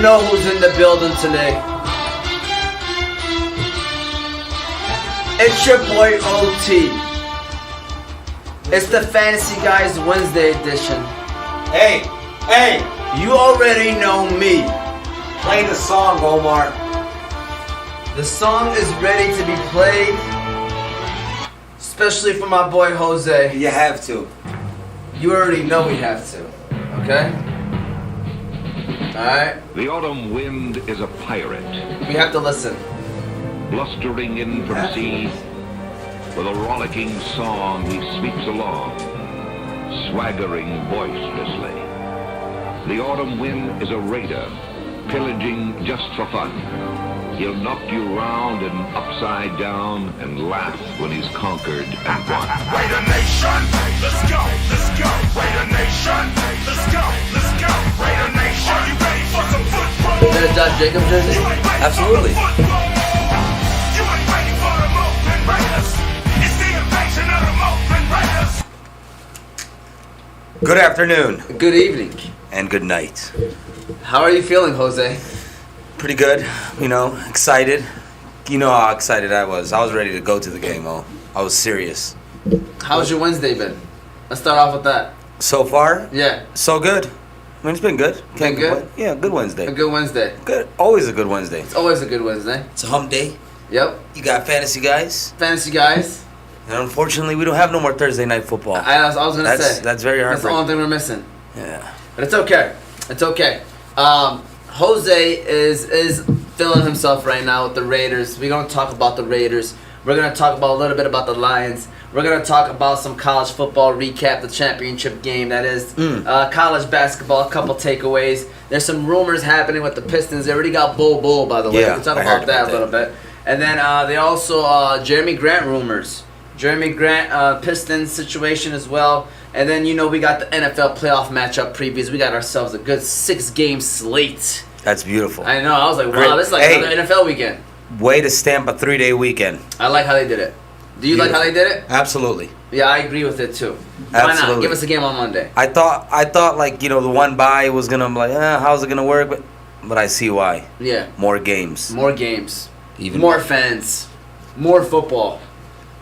You know who's in the building today. It's your boy OT. It's the Fantasy Guys Wednesday Edition. Hey! You already know me. Play the song, Omar. The song is ready to be played, especially for my boy Jose. You have to. You already know we have to, okay? Alright? The autumn wind is a pirate, We have to listen. blustering in from sea. With a rollicking song he sweeps along, swaggering boisterously. The autumn wind is a raider, pillaging just for fun. He'll knock you round and upside down and laugh when he's conquered and won. Raider Nation, let's go, let's go. Raider Nation, let's go, let's go. Raider Nation, are you ready for some football? Is that a Josh Jacobs jersey? You ain't ready Absolutely. for the football. You ain't ready for the movement Raiders. It's the invasion of the movement Raiders. Good afternoon Good evening. and good night. How are you feeling, Jose? Pretty good, excited. You know how excited I was. I was ready to go to the game, I was serious. How's your Wednesday been? Let's start off with that. So far, Yeah, so good. I mean, it's been good. Been good? complain. Yeah, good Wednesday. a good Wednesday. Good. Always a good Wednesday. It's always a good Wednesday. It's a hump day. Yep. You got fantasy guys. Fantasy guys. And unfortunately, we don't have no more Thursday night football. I was gonna say. That's very That's the heartbreaking. only thing we're missing. Yeah. But it's okay. It's okay. Jose is feeling himself right now with the Raiders. We're gonna talk about the Raiders. We're gonna talk about a little bit about the Lions. We're gonna talk about some college football recap, the championship game that is college basketball. A couple takeaways. There's some rumors happening with the Pistons. They already got Bull by the way. Yeah, We'll talk I about heard that about a little bit. And then they also Jeremy Grant rumors. Jeremy Grant Pistons situation as well. And then we got the NFL playoff matchup previews. We got ourselves a good 6-game slate. That's beautiful. I know. I was like, wow, Great. this is like Hey. another NFL weekend. Way to stamp a 3-day weekend. I like how they did it. Do you like how they did it? Absolutely. Yeah, I agree with it too. Why not? Absolutely. Give us a game on Monday. I thought like, the one bye was gonna be like, how's it gonna work? But I see why. Yeah. More games. More games. Even more fans. More football.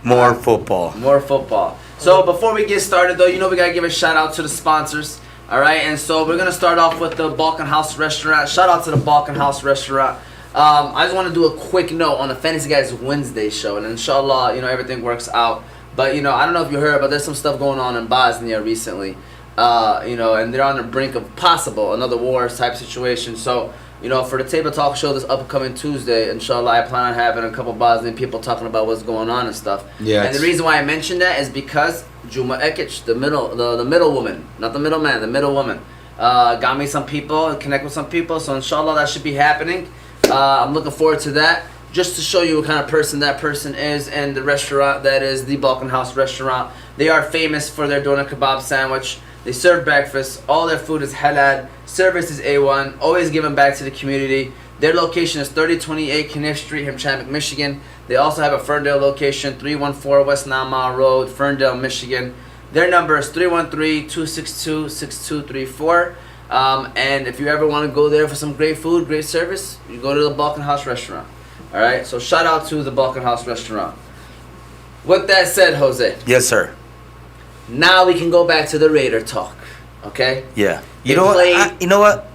More football. More football. So before we get started though, we gotta give a shout out to the sponsors. Alright, and so we're gonna start off with the Balkan House Restaurant. Shout out to the Balkan House Restaurant. I just want to do a quick note on the Fantasy Guys Wednesday show, and inshallah, everything works out. But I don't know if you heard, but there's some stuff going on in Bosnia recently. And they're on the brink of possible another war type situation. So, for the Table Talk show this upcoming Tuesday, inshallah, I plan on having a couple Bosnian people talking about what's going on and stuff. Yeah. And the reason why I mentioned that is because Juma Ekic, the middle woman, not the middle man, the middle woman, got me some people, connect with some people. So inshallah, that should be happening. I'm looking forward to that. Just to show you what kind of person that person is, and the restaurant that is the Balkan House Restaurant. They are famous for their doner kebab sandwich. They serve breakfast. All their food is halal. Service is A1. Always giving back to the community. Their location is 3028 Kniff Street, Hamtramck, Michigan. They also have a Ferndale location, 314 West 9 Mile Road, Ferndale, Michigan. Their number is 313-262-6234. And if you ever want to go there for some great food, great service, you go to the Balkan House Restaurant. Alright, so shout out to the Balkan House Restaurant. With that said, Jose, Yes, sir. now we can go back to the Raider talk. Okay? Yeah. They You know played- what? You know what?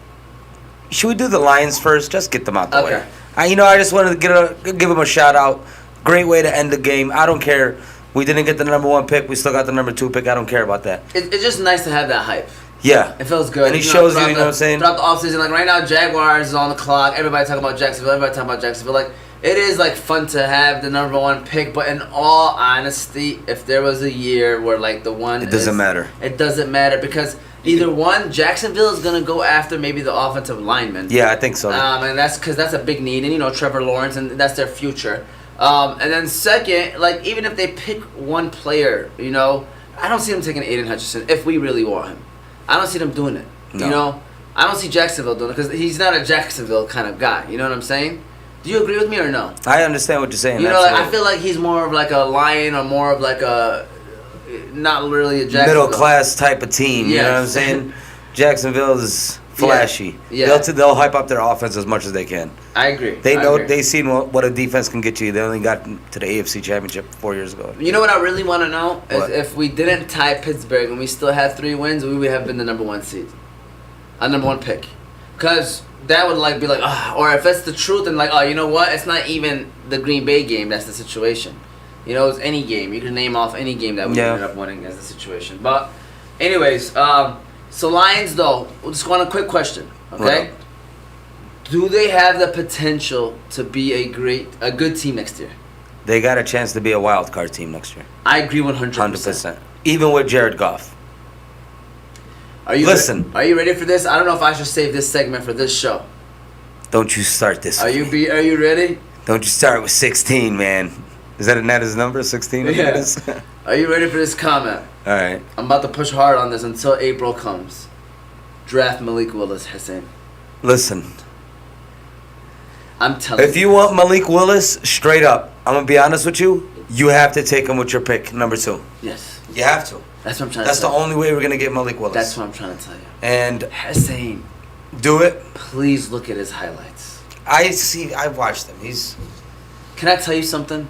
Should we do the Lions first? Just get them out the Okay. way. I just wanted to give them a shout out. Great way to end the game. I don't care. We didn't get the number 1 pick. We still got the number 2 pick. I don't care about that. It's just nice to have that hype. Yeah. It feels good. And he shows you, throughout you know what I'm saying? Throughout the offseason, like right now, Jaguars is on the clock. Everybody talking about Jacksonville. Like, it is like fun to have the number 1 pick, but in all honesty, if there was a year where like the one It doesn't matter. It doesn't matter because either one, Jacksonville is gonna go after maybe the offensive lineman. Yeah, I think so. And that's because that's a big need, and Trevor Lawrence, and that's their future. And then second, like even if they pick one player, I don't see them taking Aiden Hutchinson if we really want him. I don't see them doing it. No. I don't see Jacksonville doing it because he's not a Jacksonville kind of guy. You know what I'm saying? Do you agree with me or no? I understand what you're saying. Like, I absolutely. feel like he's more of like a Lion or more of like a not really a Jacksonville. Middle class type of team. You know what I'm Yes. saying? Jacksonville is flashy. Yeah. They'll hype up their offense as much as they can. I agree. They I know agree. they seen what a defense can get you. They only got to the AFC Championship 4 years ago. You know what I really want to know is What? if we didn't tie Pittsburgh and we still had 3 wins, we would have been the number 1 seed, a number 1 pick, because that would be like, or if it's the truth and you know what, it's not even the Green Bay game. That's the situation. You know, it's any game. You can name off any game that we ended up winning as the situation. But, anyways, so Lions though, we'll just go on a quick question. Okay, do they have the potential to be a good team next year? They got a chance to be a wild card team next year. I agree 100%. 100%. Even with Jared Goff. Are you Listen. Are you ready for this? I don't know if I should save this segment for this show. Don't you start this. Are you ready? Don't you start with 16, man. Is that his number? 16? Yeah. Are you ready for this comment? All right. I'm about to push hard on this until April comes. Draft Malik Willis, Hassan. Listen. I'm telling you. If you want Malik Willis, straight up, I'm going to be honest with you, you have to take him with your pick, number 2. Yes. You have to. That's what I'm trying That's to the tell you. only way we're going to get Malik Willis. That's what I'm trying to tell you. And Hassan, do it. please look at his highlights. I've watched him. Can I tell you something?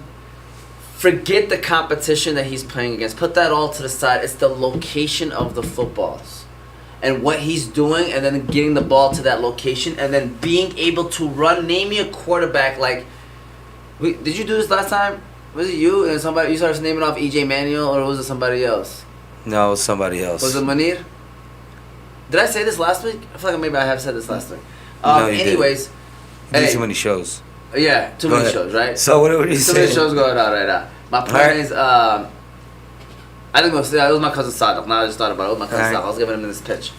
Forget the competition that he's playing against. Put that all to the side. It's the location of the footballs and what he's doing, and then getting the ball to that location, and then being able to run. Name me a quarterback did you do this last time? Was it you and somebody? You started naming off EJ Manuel, or was it somebody else? No, it was somebody else. Was it Manir? Did I say this last week? I feel like maybe I have said this last week. No, you anyways, You did too many shows. Yeah, too Go many ahead. shows, right? So what were you Too saying? many shows going on right now. My point Alright. is, I think it was my cousin Sadok. Now I just thought about it. It was my cousin Alright. Sadok. I was giving him this pitch.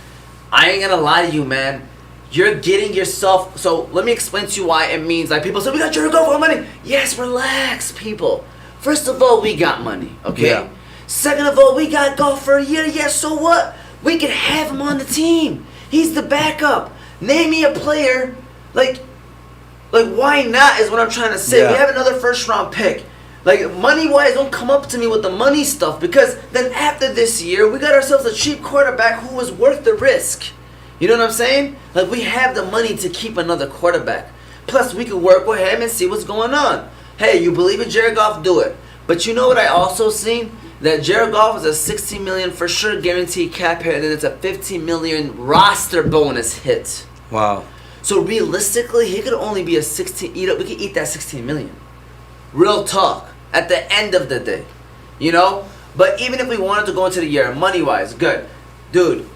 I ain't gonna lie to you, man. You're getting yourself. So let me explain to you why it means. People say we got Jared Goff for money. Yes, relax, people. First of all, we got money. Okay. Yeah. Second of all, we got Goff for a year. Yes, so what? We can have him on the team. He's the backup. Name me a player why not is what I'm trying to say. Yeah. We have another first round pick. Money-wise, don't come up to me with the money stuff, because then after this year, we got ourselves a cheap quarterback who was worth the risk. You know what I'm saying? We have the money to keep another quarterback. Plus, we could work with him and see what's going on. Hey, you believe in Jared Goff? Do it. But you know what I also seen? That Jared Goff is a $60 million for sure guaranteed cap hit, and then it's a $15 million roster bonus hit. Wow. So realistically, he could only be a 16. We could eat that 16 million. Real talk. At the end of the day, you know. But even if we wanted to go into the year, money wise, good, dude.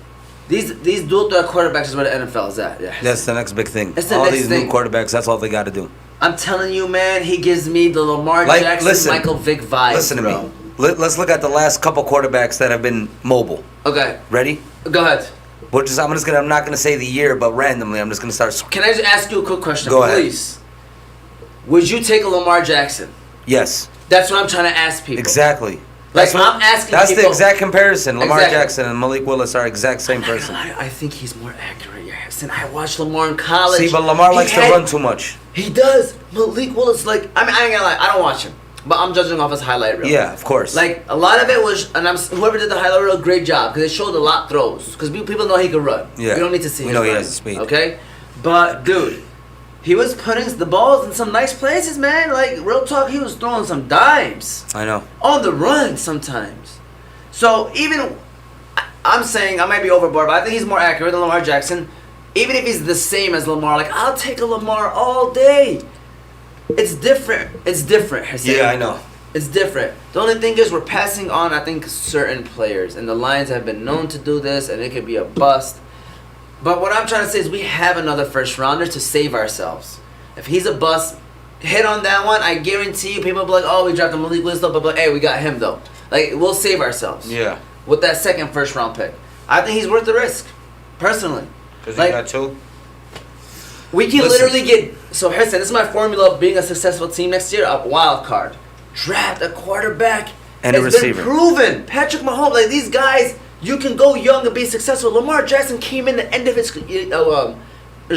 These dual threat quarterbacks is where the NFL is at. Yeah. That's the next big thing. That's the all next these thing. new quarterbacks, that's all they got to do. I'm telling you, man, he gives me the Lamar Jackson, listen, Michael Vick vibes. Listen to bro. me. Let's look at the last couple quarterbacks that have been mobile. Okay. Ready? Go ahead. I'm not gonna say the year, but randomly, I'm just gonna start. Can I just ask you a quick question, Go ahead. please? Would you take a Lamar Jackson? Yes. That's what I'm trying to ask people. Exactly. I'm asking That's people. the exact comparison. Lamar Exactly. Jackson and Malik Willis are exact same person. I think he's more accurate. Yes, and I watched Lamar in college. See, but Lamar likes to run too much. He does. Malik Willis, I ain't gonna lie, I don't watch him, but I'm judging off his highlight reel. Yeah, of course. A lot of it was, and whoever did the highlight reel, great job, because they showed a lot of throws, because people know he can run. Yeah. We don't need to see. We him know he run, has the speed. Okay, but dude, he was putting the balls in some nice places, man. Real talk, he was throwing some dimes I know. on the run sometimes. So even I'm saying I might be overboard, but I think he's more accurate than Lamar Jackson. Even if he's the same as Lamar, I'll take a Lamar all day. It's different. It's different, Hassan. Yeah, I know. It's different. The only thing is we're passing on, I think, certain players. And the Lions have been known to do this, and it could be a bust. But what I'm trying to say is we have another first rounder to save ourselves. If he's a bust, hit on that one, I guarantee you people will be like, oh, we drafted Malik Willis, but hey, we got him, though. We'll save ourselves. Yeah. With that second first round pick. I think he's worth the risk, personally. Because he got two. We can Listen. literally get. So, Hassan, this is my formula of being a successful team next year. A wild card. Draft a quarterback. And a It's receiver. been proven. Patrick Mahomes, these guys, you can go young and be successful. Lamar Jackson came in the end of his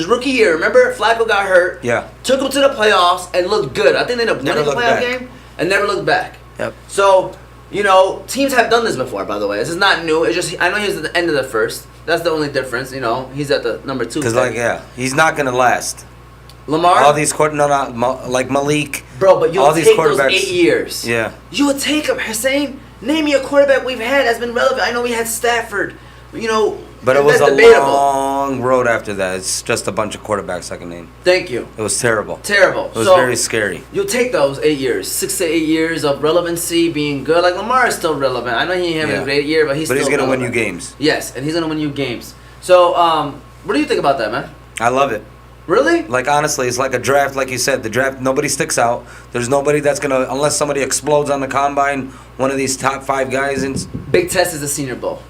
rookie year. Remember, Flacco got hurt. Yeah. Took him to the playoffs and looked good. I think they ended up Never winning the looked playoff back. game and never looked back. Yep. So, teams have done this before, by the way. This is not new. It's just, I know he was at the end of the first. That's the only difference, he's at the number 2. Because, he's not going to last. Lamar? All these like Malik. Bro, but you'll all these take those quarterbacks. 8 years. Yeah. You would take him, Hussein. Name me a quarterback we've had that's been relevant. I know we had Stafford. But it was that's a debatable. long road after that. It's just a bunch of quarterbacks I can name. Thank you. It was terrible. Terrible. It was very scary. You'll take those 8 years, 6 to 8 years of relevancy, being good. Like Lamar is still relevant. I know he didn't have a great year, but he's going to win you relevant. games. Yes, and he's going to win you games. So, what do you think about that, man? I love it. Really? Like, honestly, it's like a draft, like you said. The draft, nobody sticks out. There's nobody that's going to, unless somebody explodes on the combine, one of these top 5 guys. Big test is the Senior Bowl.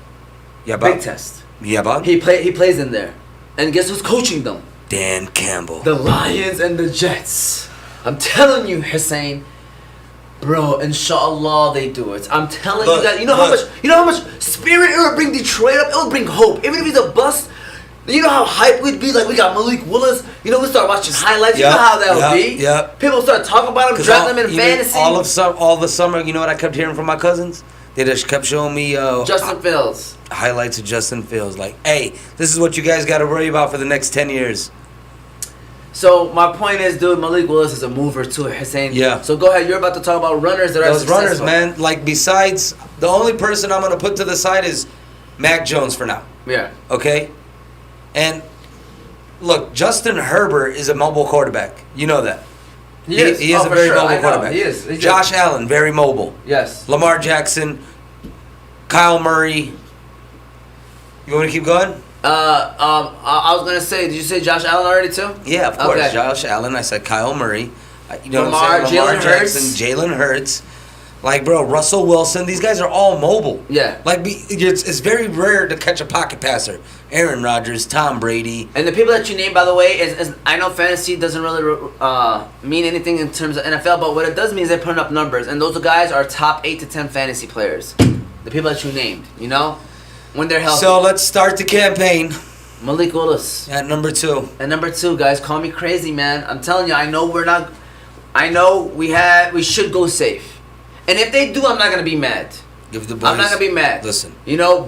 Yeah, but. Big test. Yeah, but. He plays in there. And guess who's coaching them? Dan Campbell. The Lions and the Jets. I'm telling you, Hussein. Bro, inshallah they do it. I'm telling you that. You know how much spirit it would bring Detroit up? It would bring hope. Even if he's a bust, you know how hype we'd be? Like, we got Malik Willis. We start watching highlights. You know how that would be? Yeah. People start talking about him, drafting him in fantasy. All the summer, you know what I kept hearing from my cousins? They just kept showing me Justin Fields. Highlights of Justin Fields. Like, hey, this is what you guys got to worry about for the next 10 years. So, my point is, dude, Malik Willis is a mover too, Hussein. Yeah. So, go ahead. You're about to talk about runners that are Those runners, successful. man. Like, besides, the only person I'm going to put to the side is Mac Jones for now. Yeah. Okay? And, look, Justin Herbert is a mobile quarterback. You know that. He is a very mobile quarterback. He is. Josh Allen, very mobile. Yes. Lamar Jackson, Kyle Murray. You want me to keep going? I was gonna say, did you say Josh Allen already too? Yeah, of course. Okay. Josh Allen. I said Kyle Murray. You know Lamar, what I'm saying? Lamar Jalen Jackson, Hurts. Jalen Hurts. Like, bro, Russell Wilson. These guys are all mobile. Yeah. Like, it's very rare to catch a pocket passer. Aaron Rodgers, Tom Brady. And the people that you named, by the way, is I know fantasy doesn't really mean anything in terms of NFL, but what it does mean is they're putting up numbers, and those guys are top 8 to 10 fantasy players. The people that you named, when they're healthy. So let's start the campaign. Malik Willis At number 2. at number 2, guys. Call me crazy, man. I'm telling you, I know we should go safe. And if they do, I'm not gonna be mad. Give the boys. I'm not gonna be mad. Listen.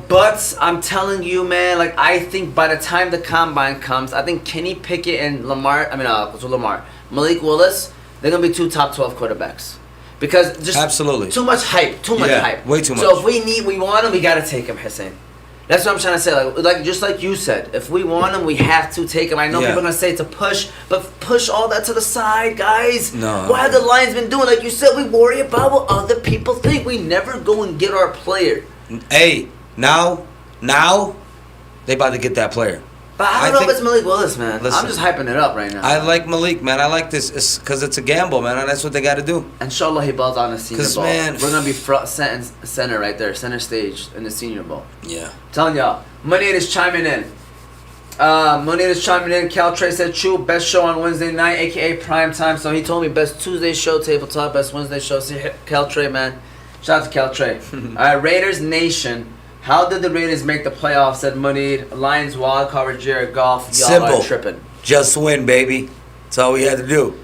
But I'm telling you, man. Like, I think by the time the combine comes, I think Kenny Pickett and Malik Willis, they're gonna be 2 top 12 quarterbacks. Because just Absolutely. too much hype. Too much hype. Way too much. So if we want him, we gotta take him, Hussein. That's what I'm trying to say. Like just like you said, if we want him, we have to take him. I know people are gonna say it's a push, but push all that to the side, guys. No. What have the Lions been doing? Like you said, we worry about what other people think. We never go and get our player. Hey, now, they about to get that player. But I don't know if it's Malik Willis, man. Listen, I'm just hyping it up right now. I like Malik, man. I like this because it's a gamble, man. And that's what they got to do. Inshallah, he balls on the Senior 'Cause, Bowl. man, We're gonna be front center right there, center stage in the Senior Bowl. Yeah. Telling y'all, Money is chiming in. Cal Trey said, "True, best show on Wednesday night, aka prime time." So he told me best Tuesday show, table talk, best Wednesday show. See, Cal Trey, man. Shout out to Cal Trey. All right, Raiders Nation. How did the Raiders make the playoffs? Said Munir. Lions wild card, Jared Goff. Y'all Simple. are tripping. Just win, baby. That's all we had to do.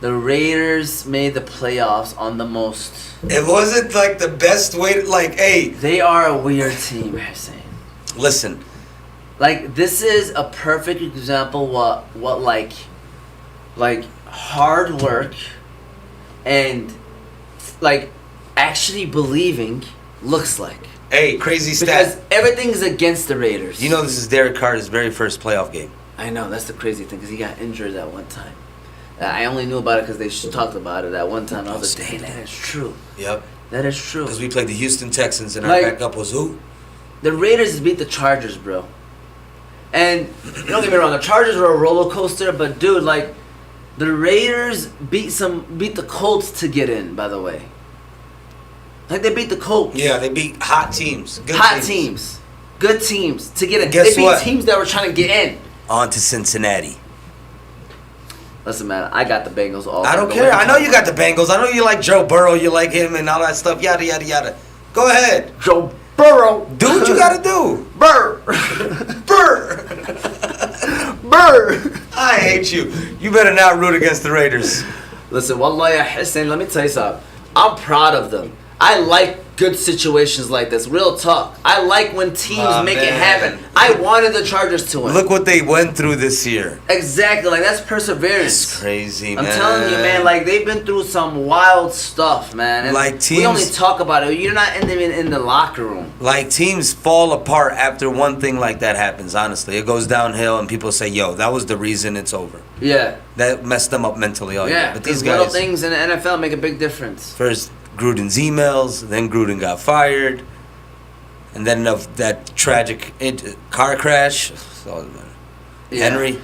The Raiders made the playoffs on the most. It wasn't like the best way to, hey. They are a weird team, Hussein. Listen. Like, this is a perfect example what like hard work and like actually believing looks like. Hey, crazy stat. Because everything's against the Raiders. You know this is Derek Carter's very first playoff game. I know, that's the crazy thing, because he got injured that one time. I only knew about it because they talked about it that one time. I was like, dang, that is true. Yep. That is true. Because we played the Houston Texans and our Like, backup was who? The Raiders beat the Chargers, bro. And don't get me wrong, the Chargers were a roller coaster, but dude, like, the Raiders beat the Colts to get in, by the way. Like, they beat the Colts. Yeah, they beat hot teams. Good teams. Good teams to get in. Guess they beat what? teams that were trying to get in. On to Cincinnati. Listen, man, I got the Bengals all. I don't care. I know you got the Bengals. I know you like Joe Burrow. You like him and all that stuff. Yada, yada, yada. Go ahead. Joe Burrow. Do what you got to do. Burr. Burr. Burr. I hate you. You better not root against the Raiders. Listen, Wallahi, Hussein, let me tell you something. I'm proud of them. I like good situations like this. Real talk. I like when teams make it man. happen. I wanted the Chargers to win. Look what they went through this year. Exactly. Like, that's perseverance. It's crazy, I'm man. telling you, man. Like, they've been through some wild stuff, man. And Like, we only teams- talk about it. You're not in the locker room. Like, teams fall apart after one thing like that happens, honestly. It goes downhill, and people say, yo, that was the reason it's over. Yeah. That messed them up mentally all year. Yeah. But these Because little guys, things in the NFL make a big difference. first Gruden's emails, then Gruden got fired, and then of that tragic car crash. So, Yeah. Henry.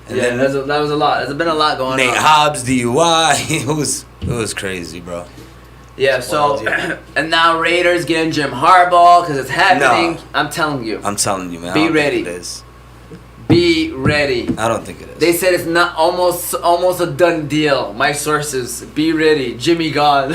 And Yeah, then that was a lot. There's been a lot going Nate on. Hobbs, DUI. It was crazy, bro. Yeah, so, Wild, yeah. and now Raiders getting Jim Harbaugh because it's happening. No. I'm telling you. I'm telling you, man. Be I don't ready. Think it is. Be ready. I don't think it is. They said it's not almost a done deal. My sources, be ready. Jimmy gone.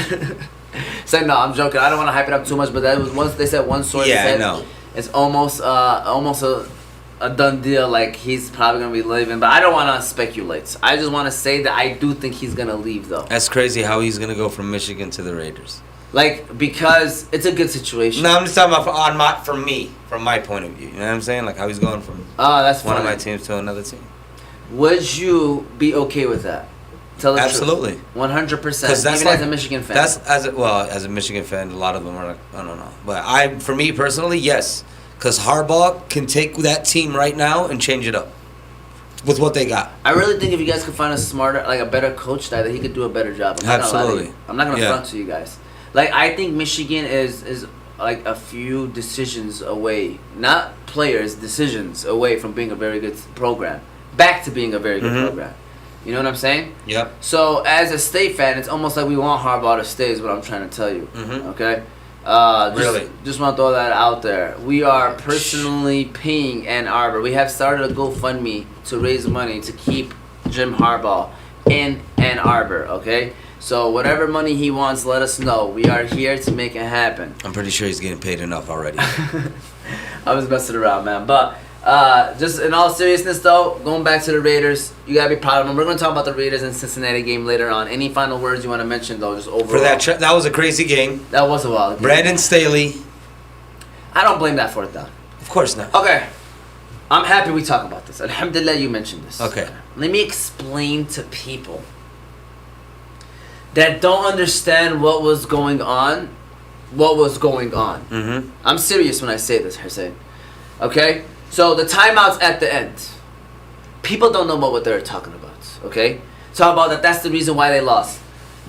Said no, I'm joking. I don't want to hype it up too much, but that was once they said one source Yeah, I said know. it's almost a done deal. Like he's probably gonna be leaving, but I don't want to speculate. I just want to say that I do think he's gonna leave though. That's crazy how he's gonna go from Michigan to the Raiders. Like because it's a good situation. No, I'm just talking about from my point of view. You know what I'm saying? Like how he's going from Oh, that's one funny. of my teams to another team. Would you be okay with that? Tell the Absolutely. truth. 100%. Because that's Even like, as a Michigan fan. That's as a Michigan fan, a lot of them are like, I don't know. But for me personally, yes, because Harbaugh can take that team right now and change it up with what they got. I really think if you guys could find a smarter, like a better coach that he could do a better job. I'm not gonna lie to Absolutely. you. I'm not gonna Yeah. front to you guys. Like I think Michigan is like a few decisions away, not players, decisions away from being a very good program, back to being a very good program. You know what I'm saying? Yep. So as a state fan, it's almost like we want Harbaugh to stay. Is what I'm trying to tell you. Mhm. Okay. Really? Just want to throw that out there. We are personally paying Ann Arbor. We have started a GoFundMe to raise money to keep Jim Harbaugh in Ann Arbor. Okay. So whatever money he wants, let us know. We are here to make it happen. I'm pretty sure he's getting paid enough already. I was messing around, man. But just in all seriousness, though, going back to the Raiders, you gotta be proud of them. We're gonna talk about the Raiders and Cincinnati game later on. Any final words you want to mention, though, just overall? For that was a crazy game. That was a while ago. Brandon Staley, I don't blame that fourth down. of course not. Okay. I'm happy we talk about this. Alhamdulillah, you mentioned this. Okay. Let me explain to people that don't understand what was going on. Mm-hmm. I'm serious when I say this, Hussein. Okay? So the timeouts at the end. People don't know what they're talking about. Okay? Talk about that's the reason why they lost.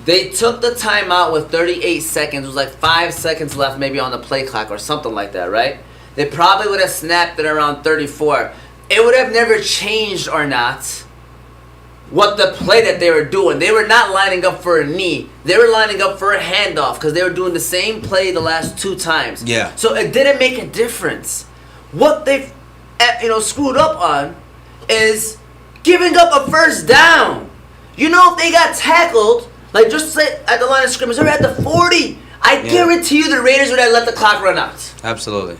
They took the timeout with 38 seconds. It was like 5 seconds left maybe on the play clock or something like that, right? They probably would have snapped it around 34. It would have never changed or not what the play that they were doing. They were not lining up for a knee. They were lining up for a handoff because they were doing the same play the last 2 times. Yeah. So it didn't make a difference. What they screwed up on is giving up a first down. You know, if they got tackled, like just say at the line of scrimmage, they're at the 40. I guarantee you the Raiders would have let the clock run out. Absolutely.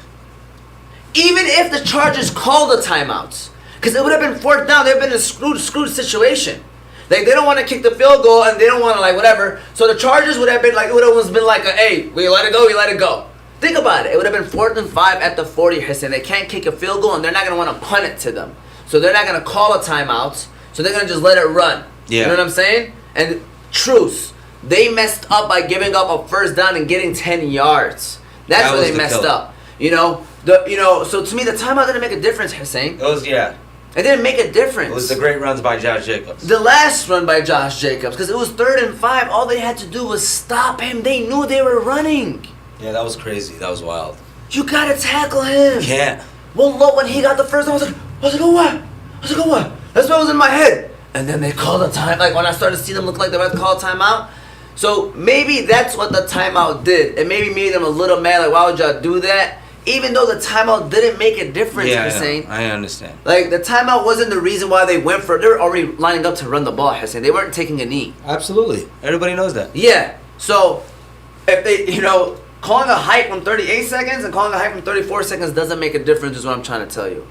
Even if the Chargers called the timeouts. Because it would have been 4th down. They would have been in a screwed situation. Like, they don't want to kick the field goal and they don't want to, like, whatever. So the Chargers would have been like, it would have almost been like, hey, we let it go, we let it go. Think about it. It would have been 4th and 5 at the 40, Hassan. They can't kick a field goal and they're not going to want to punt it to them. So they're not going to call a timeout. So they're going to just let it run. Yeah. You know what I'm saying? And truce. They messed up by giving up a first down and getting 10 yards. That's That where was they the messed killer. up. So to me, the timeout didn't make a difference, Hussein. It didn't make a difference. It was the great runs by Josh Jacobs. The last run by Josh Jacobs, because it was 3rd and 5. All they had to do was stop him. They knew they were running. Yeah, that was crazy. That was wild. You gotta tackle him. Can't. Well, look, when he got the first one, I was like, oh what? That's what was in my head. And then they called a time. Like when I started to see them look like they were about to call a timeout. So maybe that's what the timeout did. It maybe made them a little mad. Like, why would y'all do that? Even though the timeout didn't make a difference, Yeah, Hussein. I understand. Like, the timeout wasn't the reason why they went for it. They were already lining up to run the ball, Hussein. They weren't taking a knee. Absolutely. Everybody knows that. Yeah. So, if they, calling a hike from 38 seconds and calling a hike from 34 seconds doesn't make a difference is what I'm trying to tell you.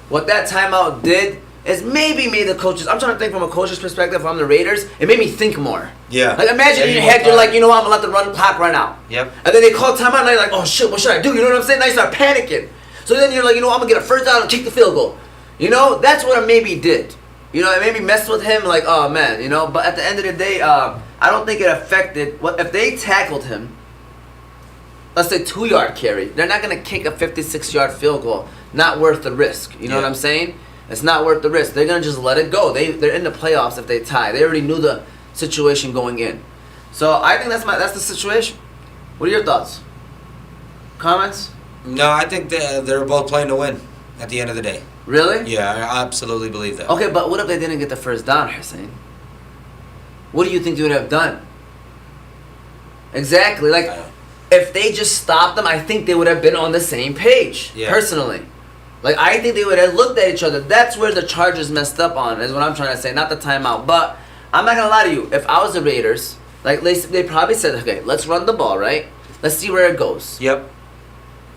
What that timeout did is maybe made the coaches. I'm trying to think from a coach's perspective. If I'm the Raiders, it made me think more. Yeah. Like imagine in your head, you're like, you know what, I'm gonna let the run clock run out. Yep. And then they call timeout, and you're like, oh shit, what should I do? You know what I'm saying? Now you start panicking. So then you're like, you know, I'm gonna get a first down and kick the field goal. You know, that's what it maybe did. You know, it maybe messed with him. Like, oh man, you know. But at the end of the day, I don't think it affected. What if they tackled him? Let's say 2-yard carry. They're not gonna kick a 56-yard field goal. Not worth the risk. You know what I'm saying? It's not worth the risk. They're gonna just let it go. They're in the playoffs if they tie. They already knew the situation going in. So I think that's the situation. What are your thoughts? Comments? No, I think they're both playing to win at the end of the day. Really? Yeah, I absolutely believe that. Okay, but what if they didn't get the first down, Hussein? What do you think they would have done? Exactly. Like, if they just stopped them, I think they would have been on the same page. Yeah. Personally. Like, I think they would have looked at each other. That's where the Chargers messed up on, is what I'm trying to say. Not the timeout. But I'm not going to lie to you. If I was the Raiders, like, they probably said, okay, let's run the ball, right? Let's see where it goes. Yep.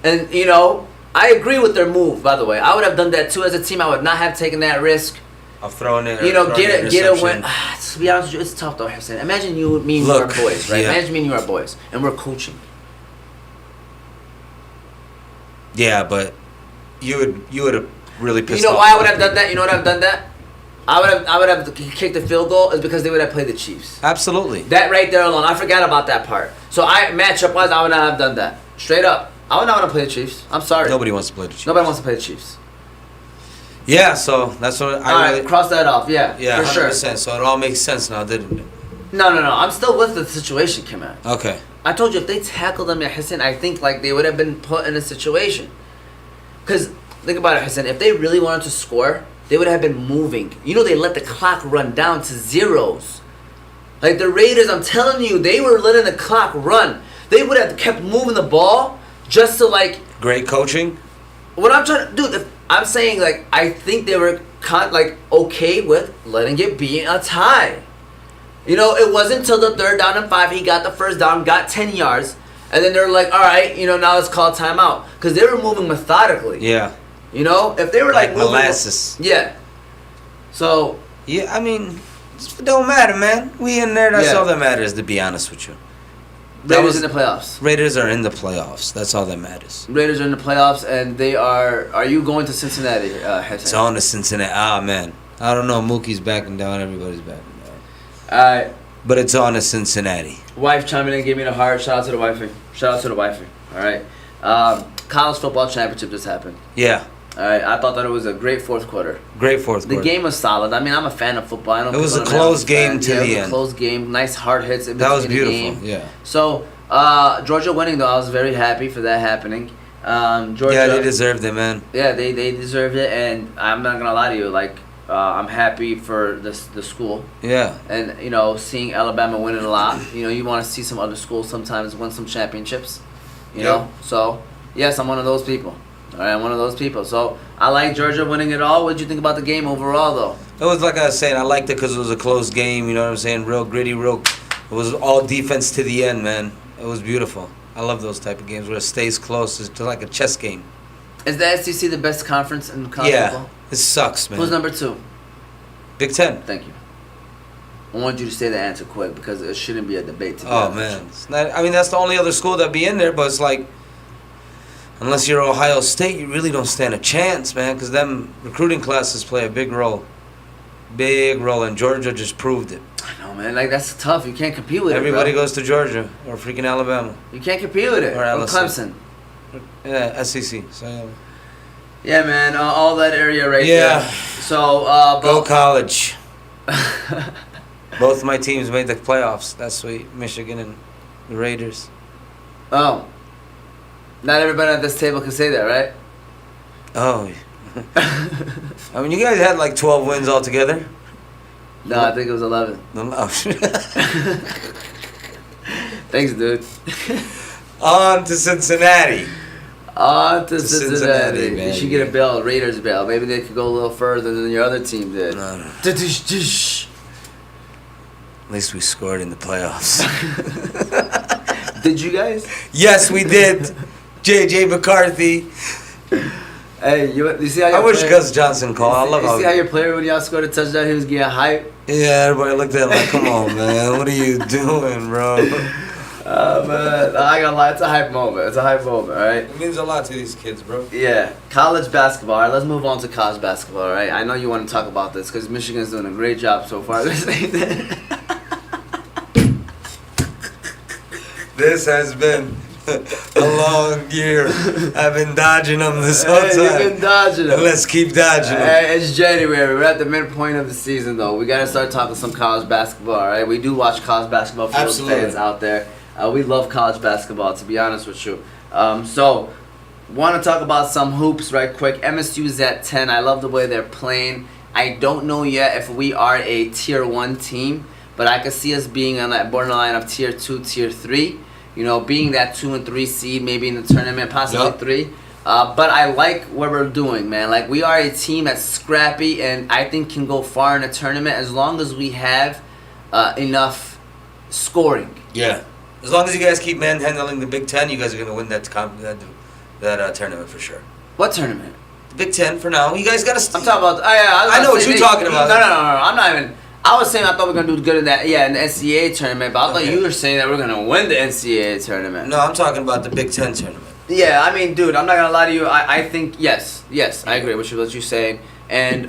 And, you know, I agree with their move, by the way. I would have done that, too, as a team. I would not have taken that risk. Of throwing it. You know, get a win. To be honest with you, it's tough, though, Hussein. Imagine me and you are boys, right? Yeah. Imagine me and you are boys, and we're coaching. Yeah, but you would have really pissed off. You know why I would have done that? You know what I've done that? I would have kicked the field goal is because they would have played the Chiefs. Absolutely. That right there alone, I forgot about that part. So matchup wise, I would not have done that. Straight up, I would not want to play the Chiefs. I'm sorry. Nobody wants to play the Chiefs. Nobody wants to play the Chiefs. Yeah, so that's what I really cross that off. Yeah, yeah, for 100%. sure. So it all makes sense now, didn't it? No. I'm still with the situation, Kemal. Okay. I told you if they tackled them, Hussein, I think like they would have been put in a situation. Because think about it, Hussein. If they really wanted to score, they would have been moving. You know, they let the clock run down to zeros. Like the Raiders, I'm telling you, they were letting the clock run. They would have kept moving the ball just to like. Great coaching. What I'm trying to do, I'm saying like I think they were okay with letting it be a tie. You know, it wasn't until the 3rd down and 5 he got the first down, got 10 yards, and then they're like, all right, you know, now let's call timeout because they were moving methodically. Yeah. You know, if they were like moving, molasses. Yeah. So. Yeah, I mean, it don't matter, man. We in there. That's all that matters. To be honest with you. Raiders in the playoffs. Raiders are in the playoffs. That's all that matters. Raiders are in the playoffs, and they are. Are you going to Cincinnati? It's on to Cincinnati. Ah, man. I don't know. Mookie's backing down. Everybody's backing down. All right. But it's on to Cincinnati. Wife chiming in, gave me the heart. Shout out to the wifey. All right. College football championship just happened. Yeah. All right. I thought that it was a great fourth quarter. The game was solid. I mean, I'm a fan of football. It was a close game to the end. It was a close game. Nice hard hits in that was between beautiful. the game. Yeah. So Georgia winning though, I was very happy for that happening. Georgia. Yeah, they deserved it, man. Yeah, they deserved it, and I'm not gonna lie to you, like. I'm happy for the school. Yeah. And, you know, seeing Alabama winning a lot. You know, you want to see some other schools sometimes win some championships. You know? So, yes, I'm one of those people. All right, I'm one of those people. So, I like Georgia winning it all. What did you think about the game overall, though? It was like I was saying. I liked it because it was a close game. You know what I'm saying? Real gritty, it was all defense to the end, man. It was beautiful. I love those type of games where it stays close. It's like a chess game. Is the SEC the best conference in college football? It sucks, man. Who's number 2? Big Ten. Thank you. I want you to say the answer quick because it shouldn't be a debate. Man, it's not, I mean that's the only other school that be in there, but it's like, unless you're Ohio State, you really don't stand a chance, man, because them recruiting classes play a big role, and Georgia just proved it. I know, man. Like that's tough. You can't compete with Everybody it. Everybody goes to Georgia or freaking Alabama. You can't compete with it. Or Clemson. Yeah, SEC. So, yeah, man, all that area right there. So, go college. Both my teams made the playoffs. That's sweet. Michigan and the Raiders. Oh. Not everybody at this table can say that, right? Oh. I mean, you guys had like 12 wins altogether. No, I think it was 11. Oh. Thanks, dude. On to Cincinnati. On to Cincinnati. Man. You should get a bell, Raiders bell. Maybe they could go a little further than your other team did. No. At least we scored in the playoffs. Did you guys? Yes, we did. J.J. McCarthy. Hey, you see how I your wish player, Gus Johnson called. I love you see how how your player when y'all scored a touchdown, he was getting hype. yeah, everybody looked at him like, come on, man, what are you doing, bro? Man, I ain't gonna lie, it's a hype moment. It's a hype moment, all right? It means a lot to these kids, bro. Yeah, college basketball. All right, let's move on to college basketball. All right, I know you want to talk about this because Michigan's doing a great job so far this season. This has been a long year. I've been dodging them this whole Hey, time. you've been dodging them. Let's keep dodging them. Hey, it's January. We're at the midpoint of the season, though. We gotta start talking some college basketball. All right, we do watch college basketball for those Absolutely. fans out there. We love college basketball, to be honest with you. So, want to talk about some hoops right quick. MSU's at 10. I love the way they're playing. I don't know yet if we are a tier 1 team, but I could see us being on that borderline of tier 2, tier 3. You know, being that 2 and 3 seed, maybe in the tournament, possibly Yup. 3. But I like what we're doing, man. Like, we are a team that's scrappy and I think can go far in a tournament as long as we have enough scoring. Yeah. As long as you guys keep manhandling the Big Ten, you guys are going to win that tournament for sure. What tournament? The Big Ten for now. You guys got to. I'm talking about. I know what you're talking about. No. I'm not even. I was saying I thought we were gonna do good in that. Yeah, in the NCAA tournament. But I thought you were saying that we're gonna win the NCAA tournament. No, I'm talking about the Big Ten tournament. Yeah, I mean, dude, I'm not gonna lie to you. I think yes, I agree with what you're saying, and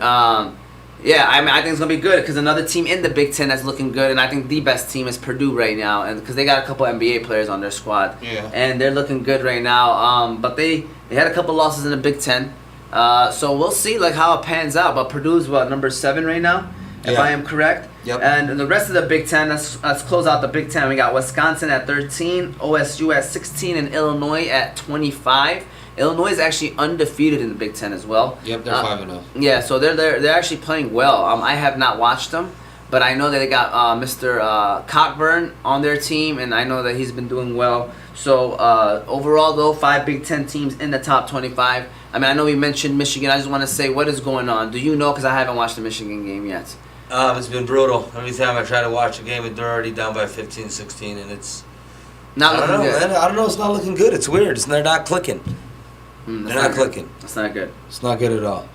yeah, I mean, I think it's gonna be good because another team in the Big Ten that's looking good, and I think the best team is Purdue right now, and because they got a couple NBA players on their squad, Yeah. and they're looking good right now. But they had a couple losses in the Big Ten, so we'll see like how it pans out. But Purdue's number 7 right now, if Yeah. I am correct. Yep. And the rest of the Big Ten, let's close out the Big Ten. We got Wisconsin at 13, OSU at 16, and Illinois at 25. Illinois is actually undefeated in the Big Ten as well. Yep, they're 5-0. Yeah, so they're actually playing well. I have not watched them, but I know that they got Mr. Cockburn on their team, and I know that he's been doing well. So overall, though, 5 Big Ten teams in the top 25. I mean, I know we mentioned Michigan. I just want to say, what is going on? Do you know? Because I haven't watched the Michigan game yet. It's been brutal. Every time I try to watch a game, they're already down by 15, 16, and it's. Not I don't looking know, good. man. I don't know. It's not looking good. It's weird. They're not clicking. That's They're not good. clicking. That's not good. It's not good at all.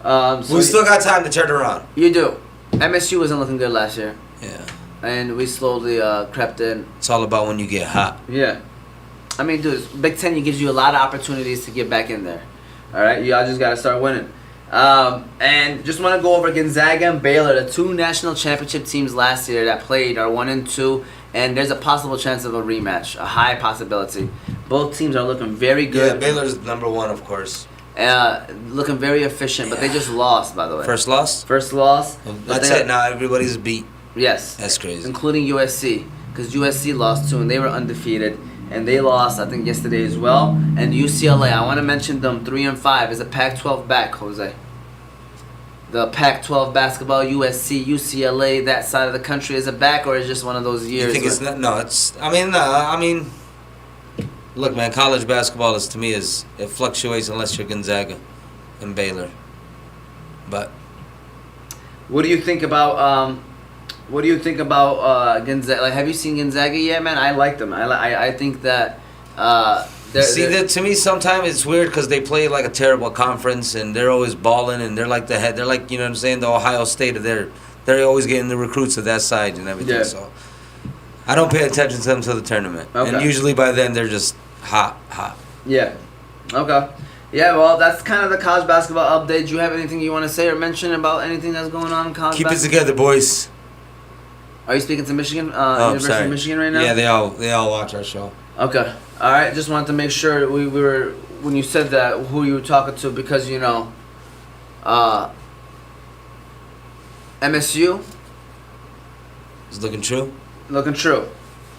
So We still got time to turn around. You do. MSU wasn't looking good last year, Yeah. and we slowly crept in. It's all about when you get hot. Yeah. I mean, dude, Big Ten gives you a lot of opportunities to get back in there. All right, y'all just got to start winning. And just want to go over Gonzaga and Baylor, the 2 national championship teams last year that played are 1 and 2, and there's a possible chance of a rematch, a high possibility. Both teams are looking very Yeah, good. Baylor's number 1, of course. Looking very efficient, but they just lost, by the way. First loss? First loss. but That's they- it. Now everybody's beat. Yes. That's crazy. Including USC, because USC lost too, and they were undefeated, and they lost, I think, yesterday as well. And UCLA, I want to mention them, 3 and 5 is a Pac-12 back, Jose. The Pac-12 basketball, USC, UCLA, that side of the country is a back, or is just one of those years? You think it's not? No, it's. I mean, look, man. College basketball is to me it fluctuates unless you're Gonzaga and Baylor. But What do you think about Gonzaga? Like, have you seen Gonzaga yet, man? I like them. I think that. to me, sometimes it's weird because they play like a terrible conference and they're always balling and they're like the head. They're like, you know what I'm saying, the Ohio State of they're always getting the recruits of that side and everything. Yeah. So I don't pay attention to them till the tournament, Okay. and usually by then they're just hot. Yeah. Okay. Yeah, well, that's kind of the college basketball update. Do you have anything you want to say or mention about anything that's going on in college Keep it basketball? together, boys. Are you speaking to Michigan, Oh, University sorry. of Michigan right now? Yeah, they all watch our show. Okay. All right. Just wanted to make sure we were, when you said that, who you were talking to, because, you know, MSU, It's looking true. looking true.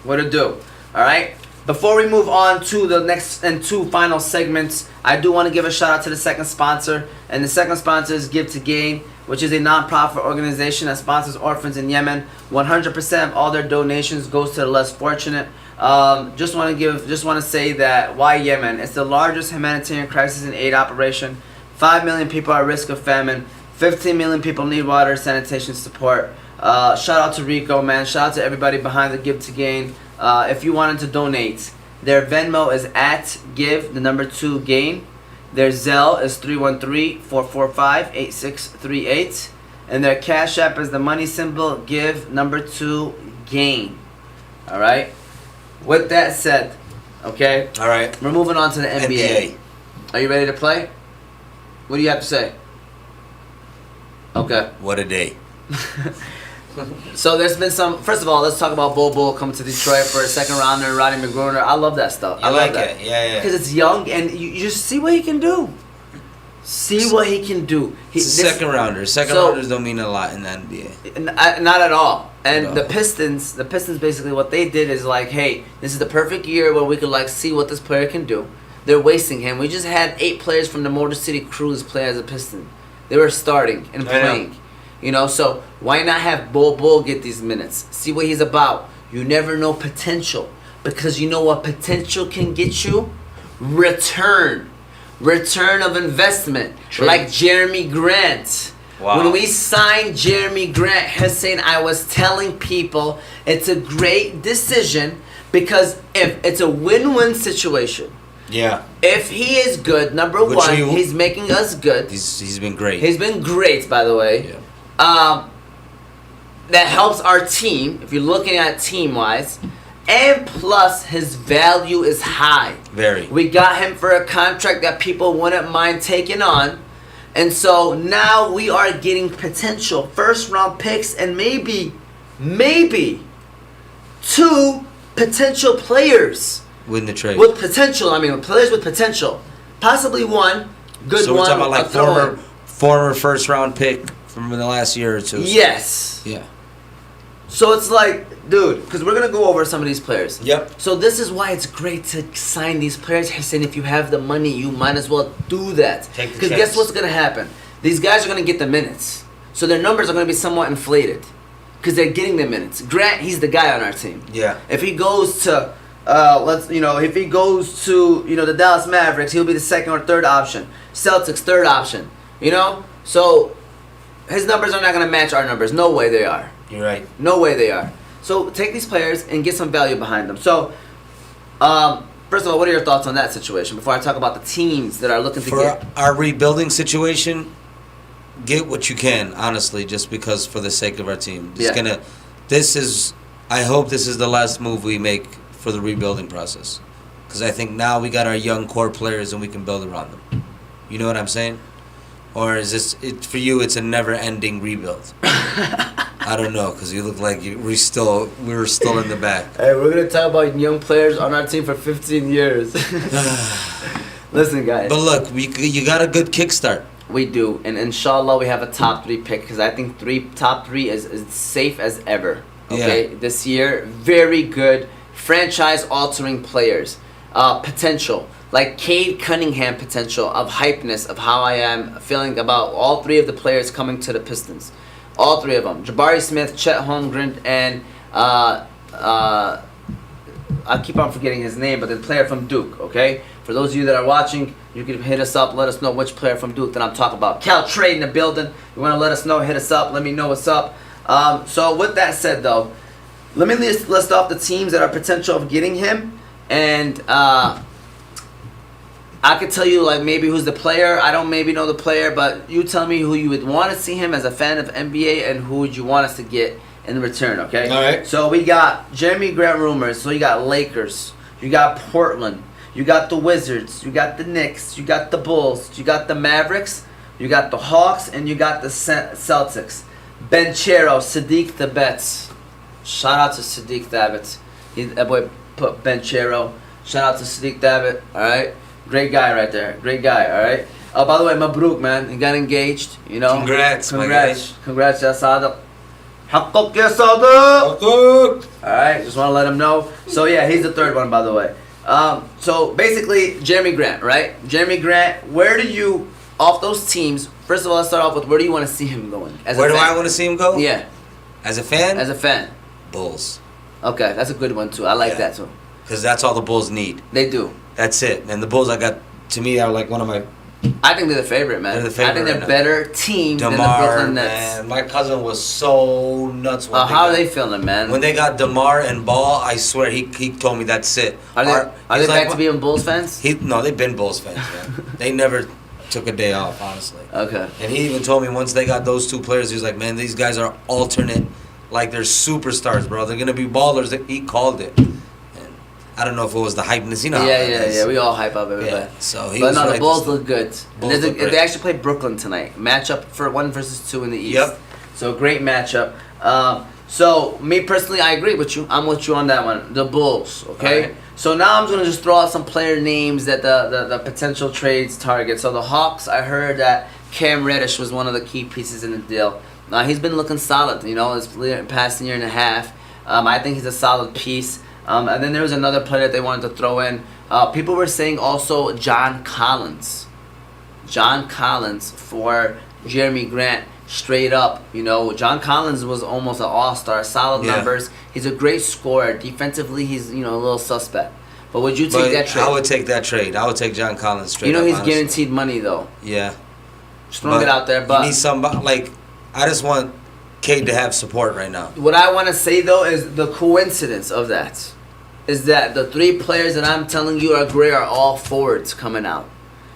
What it do? All right. Before we move on to the next and 2 final segments, I do want to give a shout out to the second sponsor. And the second sponsor is Give to Gain, which is a non-profit organization that sponsors orphans in Yemen. 100% of all their donations goes to the less fortunate. Just want to say that why Yemen? It's the largest humanitarian crisis and aid operation. 5 million people are at risk of famine. 15 million people need water and sanitation support. Shout out to Rico, man. Shout out to everybody behind the Give to Gain. If you wanted to donate, their Venmo is at give, the number 2 gain. Their Zelle is 313-445-8638. And their Cash App is the money symbol, give number 2, gain. All right? With that said, okay? All right. We're moving on to the NBA. Are you ready to play? What do you have to say? Okay. What a day. So there's been some. First of all, let's talk about Bull coming to Detroit for a second rounder. Rodney McGruner. I love that stuff. I like love that. it. Yeah. Because it's young and you just see what he can do. See what he can do. It's a second rounder. Rounders don't mean a lot in the NBA. Not at all. And No. the Pistons basically what they did is like, hey, this is the perfect year where we could like see what this player can do. They're wasting him. We just had 8 players from the Motor City Cruise play as a Piston. They were starting and playing. You know, so why not have Bull get these minutes? See what he's about. You never know potential. Because you know what potential can get you? Return of investment. True. Like Jeremy Grant. Wow. When we signed Jeremy Grant, Hussein, I was telling people it's a great decision because if it's a win-win situation. Yeah. If he is good, number one, he's making us good. He's been great. He's been great, by the way. Yeah. That helps our team, if you're looking at team-wise. And plus, his value is high. Very. We We got him for a contract that people wouldn't mind taking on. And so now we are getting potential first-round picks and maybe 2 potential players. win the trade. With potential, players with potential. Possibly 1, good so one. we're talking about like a throw-in. former first round pick from the last year or two. Yes. Yeah. So it's like, dude, because we're going to go over some of these players. Yep. So this is why it's great to sign these players. Hussein, if you have the money, you might as well do that. Take the Because chance. guess what's going to happen? These guys are going to get the minutes. So their numbers are going to be somewhat inflated. Because they're getting the minutes. Grant, he's the guy on our team. Yeah. If he goes to, the Dallas Mavericks, he'll be the second or third option. Celtics, third option. You know? So his numbers are not going to match our numbers. No way they are. You're right. No way they are. So take these players and get some value behind them. So, first of all, what are your thoughts on that situation before I talk about the teams that are looking to For get? our rebuilding situation, get what you can, honestly, just because for the sake of our team. I hope this is the last move we make for the rebuilding process. Because I think now we got our young core players and we can build around them. You know what I'm saying? Or is for you, it's a never-ending rebuild? I don't know, because you look like we were still in the back. Hey, we're going to talk about young players on our team for 15 years. Listen, guys. But look, you got a good kickstart. We do. And inshallah, we have a top 3 pick because I think top 3 is safe as ever. Okay? Yeah. This year, very good franchise-altering players. Potential. Like Cade Cunningham potential of hypeness of how I am feeling about all 3 of the players coming to the Pistons. All 3 of them. Jabari Smith, Chet Holmgren, and I keep on forgetting his name, but the player from Duke, okay? For those of you that are watching, you can hit us up, let us know which player from Duke that I'm talking about. Cal Trade in the building. You want to let us know, hit us up, let me know what's up. So with that said, though, let me list off the teams that are potential of getting him, and I could tell you like maybe who's the player. I don't maybe know the player, but you tell me who you would want to see him as a fan of NBA and who would you want us to get in return, okay? All right. So we got Jeremy Grant rumors. So you got Lakers, you got Portland, you got the Wizards, you got the Knicks, you got the Bulls, you got the Mavericks, you got the Hawks, and you got the Celtics. Benchero, Sadiq Thabet. Shout out to Sadiq Thabet. That boy put Benchero. Shout out to Sadiq Thabet, all right? Great guy right there. Great guy, all right? Oh, by the way, Mabruk, man. He got engaged, you know? Congrats, my Congrats, ya Sadaq. Haqqaq ya Sadaq. All right, just want to let him know. So, yeah, he's the third one, by the way. So, basically, Jeremy Grant, right? Jeremy Grant, where do you, off those teams, first of all, let's start off with where do you want to see him going? Where do I want to see him go? Yeah. As a fan? As a fan. Bulls. Okay, that's a good one, too. I like that, too. Because that's all the Bulls need. They do. That's it. And the Bulls, to me, are like one of my I think they're the favorite, man. They're the favorite I think they're right now. better team than the DeMar, Brooklyn Nets. man, my cousin was so nuts. When How are they feeling, man? When they got DeMar and Ball, I swear he told me that's it. Are they he's back to being Bulls fans? No, they've been Bulls fans, man. They never took a day off, honestly. Okay. And he even told me once they got those two players, he was like, man, these guys are alternate, like they're superstars, bro. They're gonna be ballers. He called it. And I don't know if it was the hypeness, you know. Yeah. We all hype up everybody. Yeah, so he but was no, right the Bulls to look good. Bulls look great. They actually play Brooklyn tonight. Matchup for 1 versus 2 in the East. Yep. So great matchup. So me personally, I agree with you. I'm with you on that one. The Bulls. Okay. Right. So now I'm gonna just throw out some player names that the potential trades target. So the Hawks, I heard that Cam Reddish was one of the key pieces in the deal. He's been looking solid. You know, his past year and a half. I think he's a solid piece. And then there was another player that they wanted to throw in. People were saying also John Collins. John Collins for Jeremy Grant. Straight up, you know, John Collins was almost an all-star. Solid numbers. He's a great scorer. Defensively, he's, you know, a little suspect. But would you take that trade? I would take that trade. I would take John Collins straight. You know, up, he's honestly. guaranteed money though. Yeah. Just throwing it out there, but you need somebody like. I just want Cade to have support right now. What I want to say though is the coincidence of that is that the 3 players that I'm telling you are great are all forwards coming out,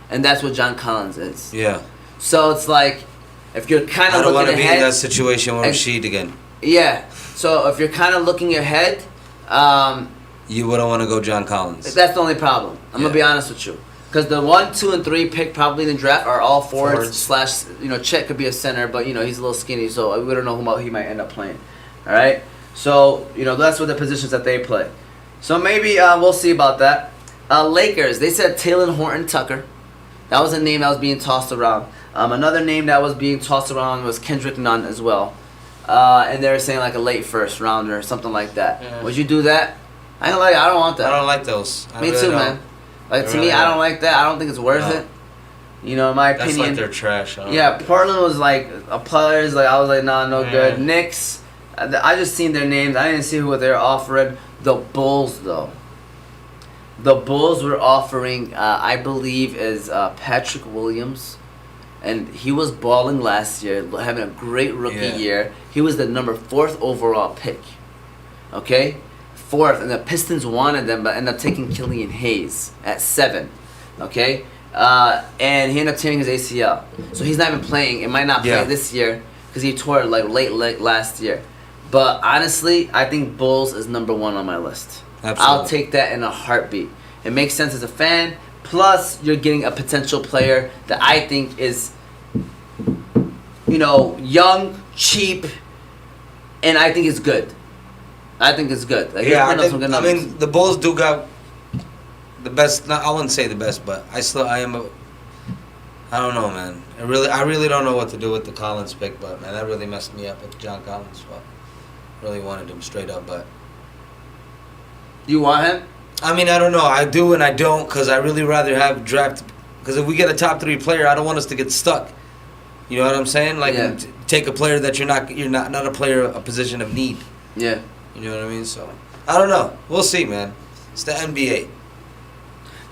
and that's what John Collins is. Yeah. So it's like, if you're kind I of don't want looking to be ahead, in that situation with Rashid again. Yeah. So if you're kind of looking ahead, You wouldn't want to go John Collins. that's the only problem. I'm gonna be honest with you, because the 1, 2, and 3 pick probably in the draft are all forwards slash. You know, Chet could be a center, but you know he's a little skinny, so we don't know who he might end up playing. All right. So you know that's what the positions that they play. So maybe we'll see about that. Lakers, they said Taylor Horton Tucker. That was a name that was being tossed around. Another name that was being tossed around was Kendrick Nunn as well. And they were saying like a late first rounder or something like that. Yeah. Would you do that? I don't want that. I don't like those. Me too, man. Like to me, I don't like that. I don't think it's worth it. You know, in my opinion. That's like they're trash. Yeah, Portland was like a players. Like I was like, nah, no good. Knicks, I just seen their names. I didn't see who they were offering. The Bulls though. The Bulls were offering, I believe, is Patrick Williams, and he was balling last year, having a great rookie year. He was the number 4th overall pick. Okay, 4th, and the Pistons wanted them, but ended up taking Killian Hayes at 7. Okay, and he ended up tearing his ACL, so he's not even playing. It might not play this year because he tore it like late last year. But honestly, I think Bulls is number 1 on my list. Absolutely. I'll take that in a heartbeat. It makes sense as a fan. Plus, you're getting a potential player that I think is, you know, young, cheap, and I think it's good. I think it's good. Like, Yeah, I mean, the Bulls do got the best. I wouldn't say the best, but I don't know, man. I really don't know what to do with the Collins pick, but man, that really messed me up with John Collins. But really wanted him straight up, but You want him? I mean, I don't know. I do and I don't, because I really rather have draft. Because if we get a top 3 player, I don't want us to get stuck. You know what I'm saying? Like, take a player that you're not a player, a position of need. Yeah. You know what I mean? So I don't know. We'll see, man. It's the NBA.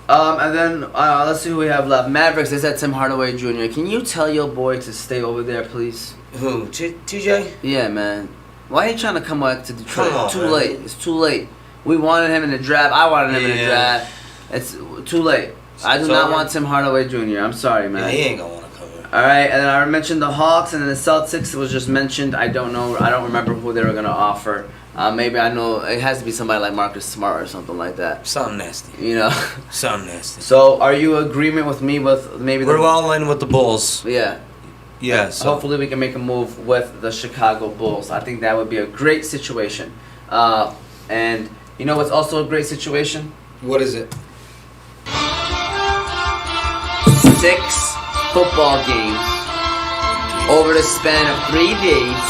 And then let's see who we have left. Mavericks. They said Tim Hardaway Jr. Can you tell your boy to stay over there, please? Who? TJ? Yeah, man. Why are you trying to come back to Detroit? Come on, too man. late. It's too late. We wanted him in the draft. I wanted him in the draft. It's too late. I do not want Tim Hardaway Jr. I'm sorry, man. Yeah, he ain't gonna want to come here. All right, and then I mentioned the Hawks, and then the Celtics was just mentioned. I don't know. I don't remember who they were gonna offer. Maybe I know it has to be somebody like Marcus Smart or something like that. Something nasty. You know. Something nasty. So, are you in agreement with me with maybe? We're all in with the Bulls. Yeah. Yeah. So. Hopefully, we can make a move with the Chicago Bulls. I think that would be a great situation. And you know what's also a great situation? What is it? 6 football games over the span of 3 days,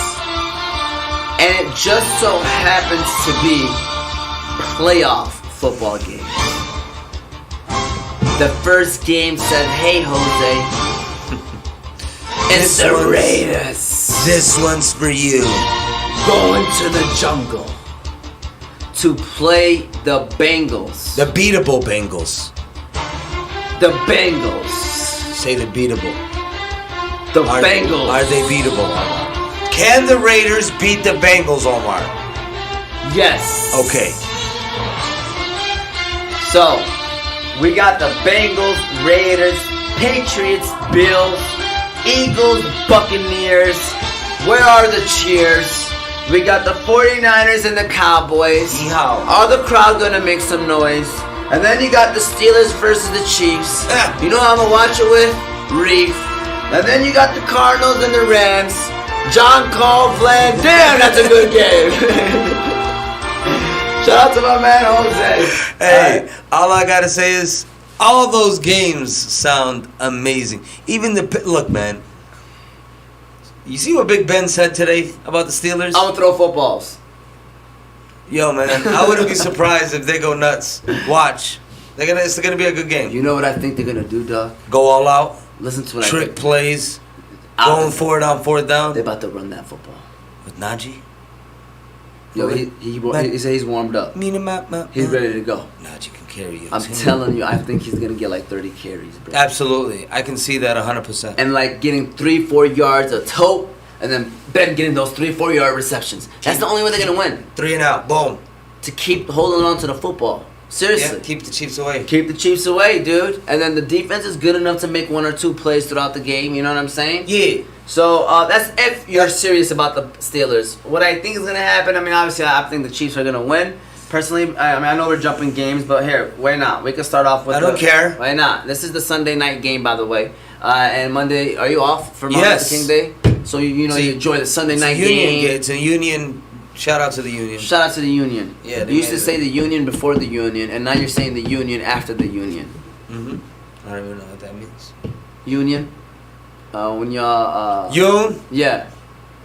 and it just so happens to be playoff football games. The first game said, "Hey Jose, it's the Raiders. This one's for you. Going to the jungle to play the Bengals. The beatable Bengals. The Bengals." Say the beatable. The Bengals. Are they beatable, Omar? Can the Raiders beat the Bengals, Omar? Yes. Okay. So, we got the Bengals, Raiders, Patriots, Bills, Eagles, Buccaneers. Where are the cheers? We got the 49ers and the Cowboys. Yeehaw. Are the crowd gonna make some noise? And then you got the Steelers versus the Chiefs. You know how I'm gonna watch it with? Reef. And then you got the Cardinals and the Rams. John Coughlin. Damn, that's a good game. Shout out to my man Jose. Hey, all I gotta say is, all those games sound amazing. Even look, man. You see what Big Ben said today about the Steelers? I'm gonna throw footballs. Yo, man, I wouldn't be surprised if they go nuts. Watch, it's gonna be a good game. You know what I think they're gonna do, Doug? Go all out. Listen to what Trick I think. plays. Going for it on fourth down. They're about to run that football. With Najee. Yo, he said he's warmed up. He's ready to go. Najee can carry you. I'm telling you, I think he's gonna get like 30 carries, bro. Absolutely, I can see that 100%. And like getting 3-4 yards a tote, and then Ben getting those 3-4 yard receptions. That's the only way they're gonna win. 3 and out, boom. To keep holding on to the football. Seriously. Yeah, keep the Chiefs away. Keep the Chiefs away, dude. And then the defense is good enough to make 1 or 2 plays throughout the game. You know what I'm saying? Yeah. So that's if you're serious about the Steelers. What I think is gonna happen. I mean, obviously, I think the Chiefs are gonna win. Personally, I know we're jumping games, but here, why not? We can start off with. I don't care. Why not? This is the Sunday night game, by the way. And Monday, are you off for Martin Yes. Luther King Day? So you enjoy the Sunday night game. It's a union. Shout out to the union. Shout out to the union. Yeah, You used to say the union before the union, and now you're saying the union after the union. I don't even know what that means. Union. When y'all. Yoon. Yeah.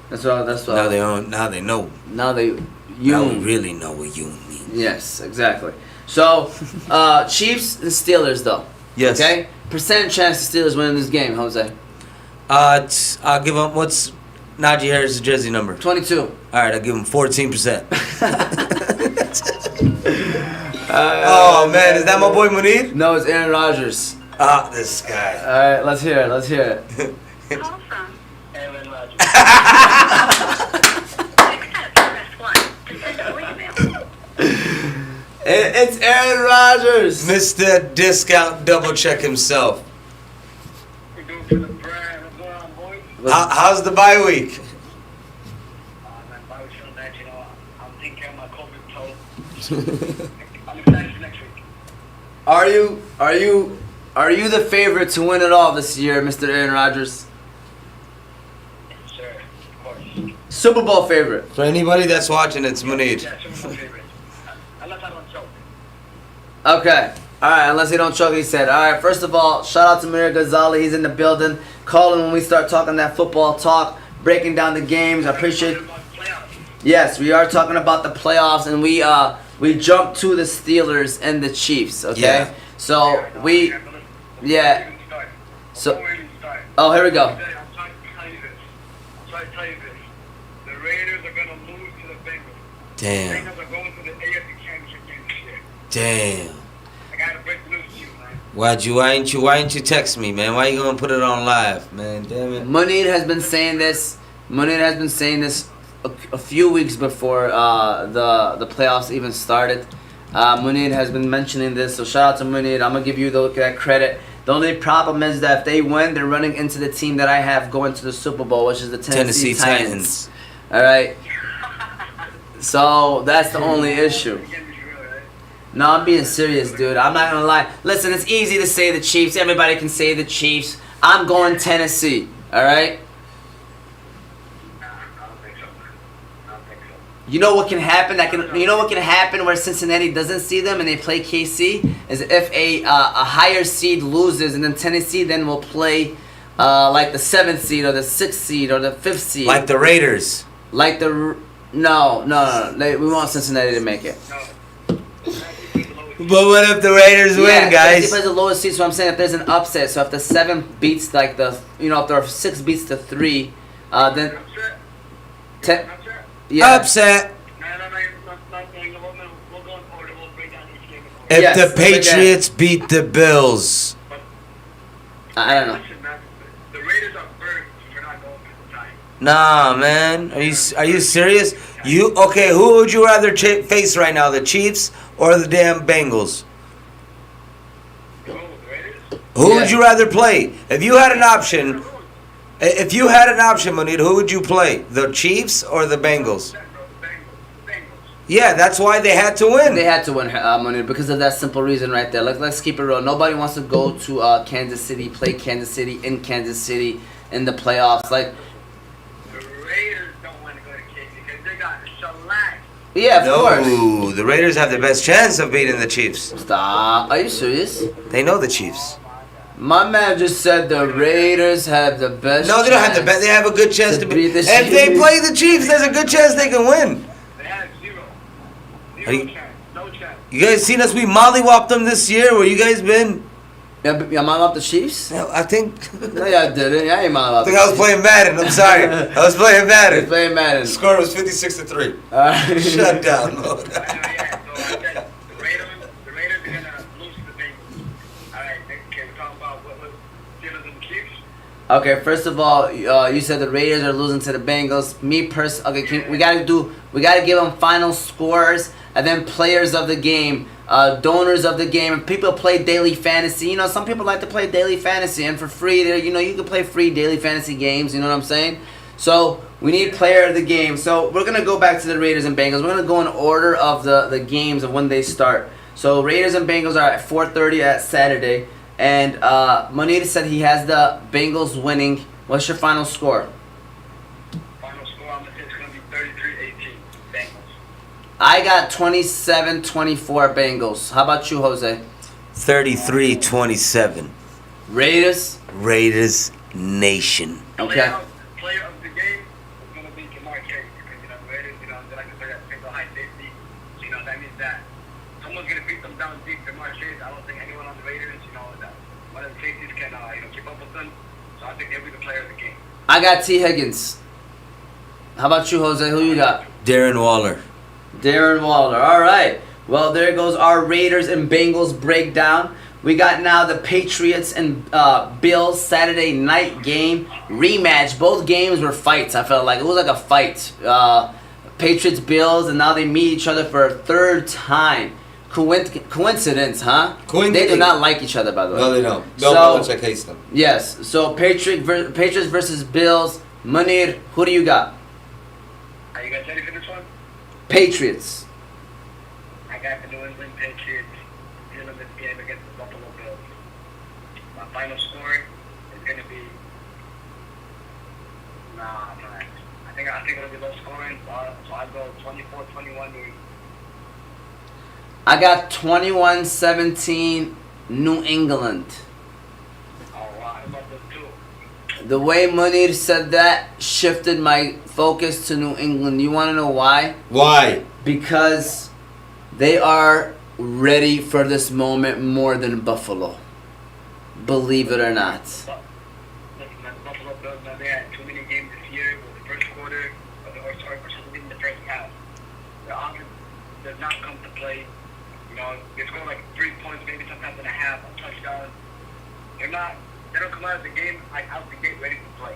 That's what. Now they own. Now they know. Now they. Now we really know what yoon means. Yes, exactly. So, Chiefs and Steelers, though. Yes. Okay. Percent chance the Steelers winning this game, Jose. I'll give him. What's Najee Harris' jersey number? 22. All right, I'll give him 14%. Oh man, is that my boy Munir? No, it's Aaron Rodgers. Ah, this guy. All right, let's hear it. Let's hear it. Call from Aaron Rodgers. Except press 1 to send a voicemail. It's Aaron Rodgers. Mr. Discount Double Check himself. We do for the brand. What's going on, boys? How's the bye week? Man, I was feeling that, I'm taking care of my COVID toe. I'm excited for next week. Are you the favorite to win it all this year, Mr. Aaron Rodgers? Yes, sir. Of course. Super Bowl favorite. For anybody that's watching, it's Munir. Yeah, Super Bowl favorite. Unless I don't choke. Okay. All right, unless he don't choke, he said. All right, first of all, shout out to Mir Ghazali. He's in the building. Calling when we start talking that football talk, breaking down the games. I appreciate. Yes, we are talking about the playoffs, and we jumped to the Steelers and the Chiefs. Okay, Yeah. so we, yeah. So, oh, here we go. I'm trying to tell you this. The Raiders are going to lose to the Bengals. The Damn. Bengals are going to the AFC Championship game this year. Damn. I got to break the news to you, man. Why ain't you text me, man? Why you gonna put it on live, man? Damn it. Munir has been saying this. Munir has been saying this a few weeks before the playoffs even started. Munir has been mentioning this, so shout out to Munir. I'm gonna give you that credit. The only problem is that if they win, they're running into the team that I have going to the Super Bowl, which is the Tennessee Titans. All right. So that's the only issue. No, I'm being serious, dude. I'm not gonna lie. Listen, it's easy to say the Chiefs. Everybody can say the Chiefs. I'm going Tennessee. All right. I don't think so. You know what can happen? You know what can happen where Cincinnati doesn't see them and they play KC is if a higher seed loses and then Tennessee then will play like the 7th seed or the 6th seed or the 5th seed. Like the Raiders. Like the no. We want Cincinnati to make it. But what if the Raiders win, guys? Tennessee plays the lowest seed, so I'm saying if there's an upset, so if the 7 beats like the if there are 6 beats to 3, then Upset. If Yes, the Patriots beat the Bills. I don't know. Listen, man, the Raiders are burned for not going for the time. Nah, man. Are you serious? Okay? Who would you rather face right now, the Chiefs or the damn Bengals? Oh, the Raiders? Who Yeah. would you rather play? If you had an option, Munir, who would you play? The Chiefs or the Bengals? The Bengals. Yeah, that's why they had to win. They had to win, Munir, because of that simple reason right there. Let's keep it real. Nobody wants to go to Kansas City, play Kansas City in Kansas City in the playoffs. Like, The Raiders don't want to go to KC because they got shellacked. yeah, of course. No, the Raiders have the best chance of beating the Chiefs. Stop. Are you serious? They know the Chiefs. My man just said the Raiders have the best. No, they don't have the best. They have a good chance to beat. the If they Chiefs. play the Chiefs, there's a good chance they can win. They had zero. Are you- Chance. No chance. You guys seen us? We mollywopped them this year. Where you guys been? Yeah, mom up the Chiefs? I think. No, yeah, I didn't. Yeah, I ain't mom I up. think I was playing Madden. I'm sorry. I was playing Madden. Playing Madden. The score was 56-3. Alright. Shut down mode. Yeah, so I said the Raiders are gonna lose to the Bengals. All right, okay, we're talking about what Steelers and Chiefs. Okay, first of all, you said the Raiders are losing to the Bengals. Me personally, okay, we gotta give them final scores and then players of the game, donors of the game, and people play daily fantasy. You know, some people like to play daily fantasy, and for free, you know, you can play free daily fantasy games. You know what I'm saying? So we need player of the game. So we're gonna go back to the Raiders and Bengals. We're gonna go in order of the games of when they start. So Raiders and Bengals are at 4:30 at Saturday. And Monita said he has the Bengals winning. What's your final score? Final score, I'm gonna say it's gonna be 33-18 Bengals. I got 27-24 Bengals. How about you, Jose? 33-27. Raiders. Raiders Nation. Okay. Player of the game is going to be Jamar Chase because, you know, the Raiders, you know, they're like to play that single high safety. So, you know, that means that someone's going to beat them down deep. Jamar Chase, I don't think anyone on the Raiders, you know, that one of the safeties can, you know, keep up with them. So I think they'll be the player of the game. I got T. Higgins. How about you, Jose? Who you got? Darren Waller. Darren Waller. All right. Well, there goes our Raiders and Bengals breakdown. We got now the Patriots and Bills Saturday night game rematch. Both games were fights. I felt like it was like a fight. Patriots Bills, and now they meet each other for a third time. Coincidence, huh? They do not like each other, by the way. No, they don't. So- Belichick hates them. Yes. So Patriots versus Bills. Munir, who do you got? Are you guys ready for this one? Patriots. I got the New England Patriots dealing this game against the Buffalo Bills. My final score is going to be... Nah, man. I think it'll be low scoring, so I'll go 24-21 New England. I got 21-17 New England. Oh, wow. How about those two? The way Munir said that shifted my focus to New England. You want to know why? Why? Because they are ready for this moment more than Buffalo. Believe it or not. Listen, man, the Buffalo Bills, man, they had too many games this year with the first quarter, in the first half. The offense does not come to play. You know, they score like 3 points, maybe sometimes and a half, a touchdown. They don't come out of the game like out the gate ready to play.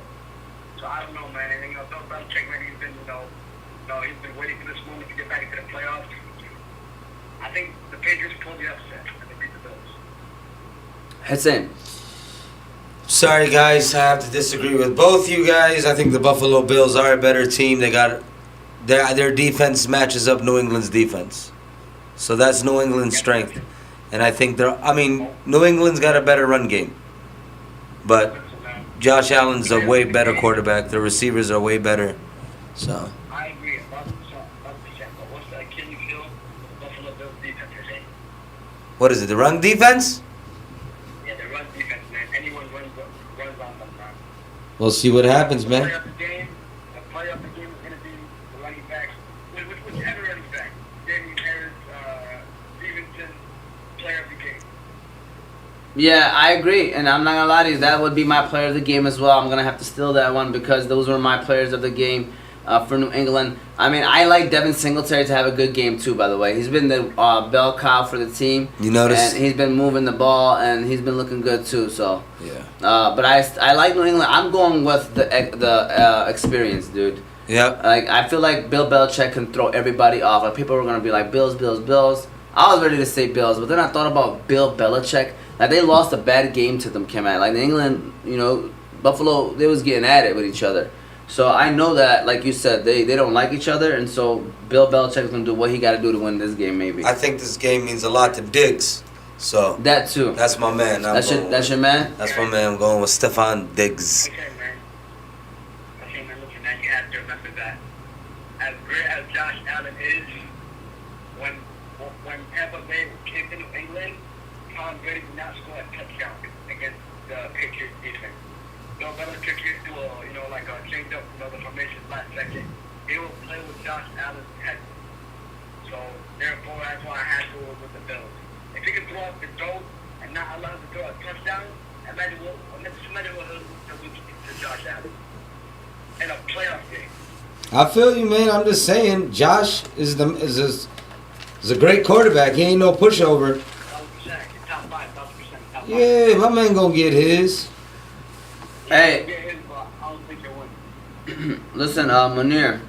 So I don't know, man. And you know, Bill Belichick, man, he's been, he's been waiting for this moment to get back into the playoffs. I think the Patriots pulled the upset and they beat the Bills. Hassan. Sorry, guys. I have to disagree with both you guys. I think the Buffalo Bills are a better team. They got their defense matches up New England's defense, so that's New England's strength. And I think New England's got a better run game, but Josh Allen's a way better quarterback. The receivers are way better. So I agree, 100%. But what's the Achilles heel of the Buffalo Bills defense, Hassan? what is it? The run defense? Yeah, the run defense, man. Anyone runs on them, man. We'll see what happens, The player of the game is going to be the running backs. Whichever running back. Damien Harris, Stevenson, player of the game. Yeah, I agree, and I'm not gonna lie to you. That would be my player of the game as well. I'm gonna have to steal that one because those were my players of the game. for New England. I mean, I like Devin Singletary to have a good game too. By the way, he's been the bell cow for the team. You notice? And he's been moving the ball, and he's been looking good too. So Yeah. but I like New England. I'm going with the experience, dude. Yep. Like I feel like Bill Belichick can throw everybody off. Like people are gonna be like Bills, Bills, Bills. I was ready to say Bills, but then I thought about Bill Belichick. Like they lost a bad game to them, Kim. Like New England, Buffalo, they was getting at it with each other. So I know that, like you said, they don't like each other, and so Bill Belichick is gonna do what he got to do to win this game, maybe. I think this game means a lot to Diggs. So That too. that's my man. That's your man. That's my man. I'm going with Stephon Diggs. Okay, man. Okay, man, listen, man, you have to remember that as great as Josh Allen is, when Tampa Bay came to New England, Tom Brady did not score a touchdown against the Patriots defense. Bill Belichick used to, change up, the formation last second. They will play with Josh Allen's head. So, therefore, that's why I had to go with the Bills. If he can throw up the dope and not allow him to throw a touchdown, imagine what he'll do to Josh Allen in a playoff game. I feel you, man. I'm just saying, Josh is a great quarterback. He ain't no pushover. 1,000%. Top 5, 1,000%. Top 5. Yeah, my man gonna get his. Hey. Yeah, but I don't think they'll win. Listen, Munir.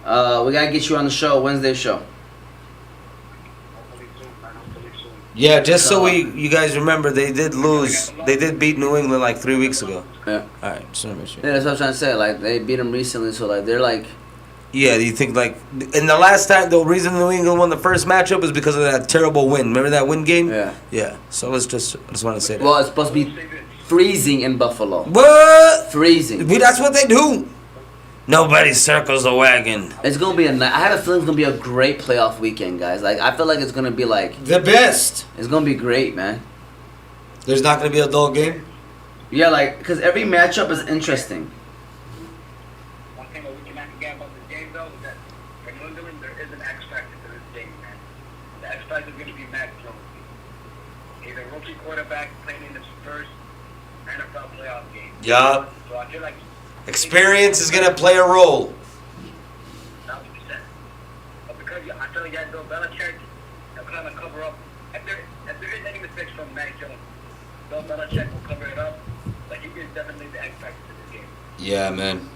Yeah. We gotta get you on the show, Wednesday show. Hopefully soon, man. Hopefully soon. Yeah, just so you guys remember, they did lose. They did beat New England like 3 weeks ago. Yeah. All right, just want to make sure. Yeah, that's what I'm trying to say. Like they beat them recently, so like they're like. Yeah, do you think like in the last time the reason New England won the first matchup is because of that terrible win? Remember that win game? Yeah. Yeah. So I just want to say that. Well, it's supposed to be freezing in Buffalo. What? Freezing. That's what they do. Nobody circles the wagon. It's gonna be I have a feeling it's gonna be a great playoff weekend, guys. Like I feel like it's gonna be like The best. it's gonna be great, man. There's not going to be a dull game? Yeah, like because every matchup is interesting. One thing that we cannot forget about this game, though, is that for New England, there is an X factor to this game, man. The X factor is going to be Mac Jones. He's a rookie quarterback playing in his first NFL playoff game. Yup. So I feel like Experience is going to play a role. 1,000%. But because I feel like you have Bill Belichick, they'll kind of cover up. If there is any mistakes from Mac Jones, Bill Belichick will cover it up. Like he is definitely the X factor to this game. Yeah, man.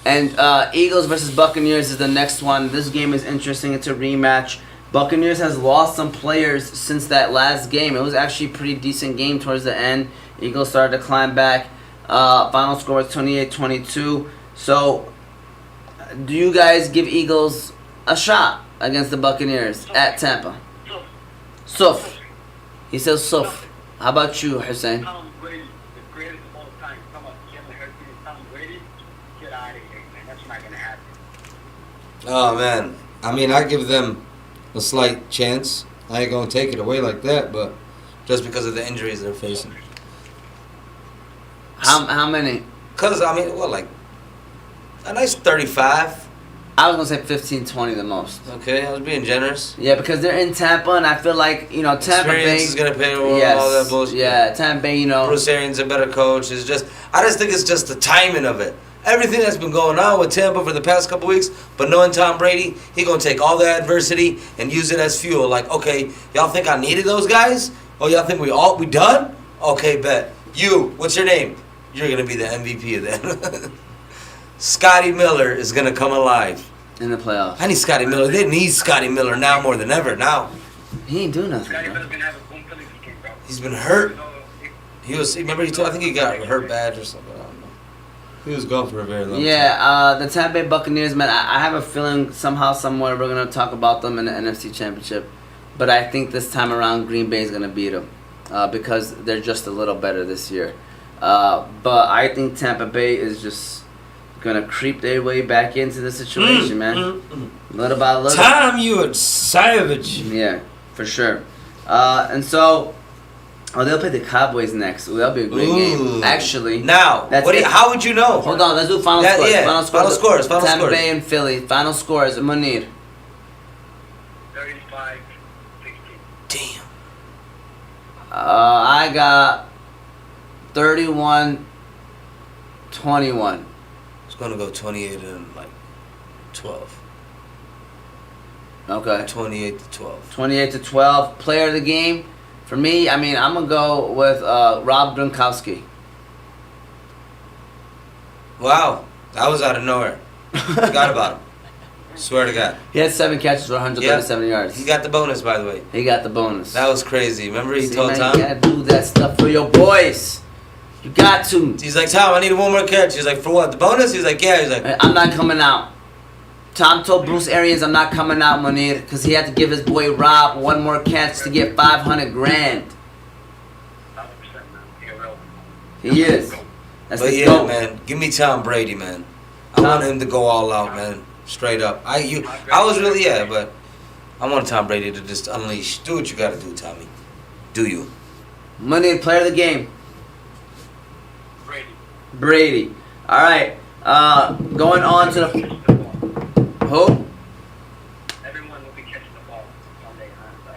And Eagles versus Buccaneers is the next one. This game is interesting. It's a rematch. Buccaneers has lost some players since that last game. It was actually a pretty decent game towards the end. Eagles started to climb back. Final score was 28-22. So, do you guys give Eagles a shot against the Buccaneers at Tampa? Suf. He says Suf. How about you, Hussein? Tom Brady, the greatest of all time. Come on, Jalen Hurts and Tom Brady. Get out of here, man. That's not going to happen. Oh, man. I mean, I give them a slight chance. I ain't going to take it away like that, but just because of the injuries they're facing. How many? Because, I mean, like a nice 35. I was going to say 15-20 the most. Okay, I was being generous. Yeah, because they're in Tampa, and I feel like, Tampa Experience Bay is going to play a role, yes, all that bullshit. Yeah, Tampa Bay, Bruce Arians a better coach. I just think it's just the timing of it. Everything that's been going on with Tampa for the past couple weeks, but knowing Tom Brady, he gonna take all the adversity and use it as fuel. Like, okay, y'all think I needed those guys? Oh, y'all think we done? Okay, bet. You, what's your name? You're gonna be the MVP of that. Scotty Miller is gonna come alive. in the playoffs. I need Scotty Miller. They need Scotty Miller now more than ever. Now He ain't doing nothing, Scotty bro. Miller's gonna have a boom Phillies game, bro. he's been hurt. So, He was. Remember, I think he got hurt bad or something. I don't know. He was gone for a very long time. Yeah, the Tampa Bay Buccaneers, man, I have a feeling somehow, somewhere, we're going to talk about them in the NFC Championship. But I think this time around, Green Bay is going to beat them because they're just a little better this year. But I think Tampa Bay is just going to creep their way back into the situation, man. Little by little. Tom, you a savage. Yeah, for sure. And so... Oh, they'll play the Cowboys next. Ooh, that'll be a great game. Actually, Now, that's what? it. How would you know? Hold on, let's do final That- scores. yeah, Final scores. final Tampa scores. Bay and Philly. Final scores. Munir. 35-16. Damn. I got 31-17. 21. It's gonna go 28 and 12. Okay. 28 to 12. 28 to 12. Player of the game. For me, I mean, I'm going to go with Rob Gronkowski. Wow, that was out of nowhere. Forgot about him. Swear to God. He had 7 catches for 137 yards. He got the bonus, by the way. He got the bonus. That was crazy. Remember he See, told man, Tom? you got to do that stuff for your boys. You got to. He's like, Tom, I need one more catch. He's like, for what? The bonus? He's like, yeah. He's like, I'm not coming out. Tom told Bruce Arians, I'm not coming out, Munir, because he had to give his boy Rob one more catch to get $500,000. 100%, man. He is. That's but the yeah, GOAT. man, give me Tom Brady, man. I want him to go all out, man. Straight up. I was really, but I want Tom Brady to just unleash. Do what you got to do, Tommy. Do you. Munir, player of the game. Brady. Brady. All right. Going on to the... Who? Everyone will be catching the ball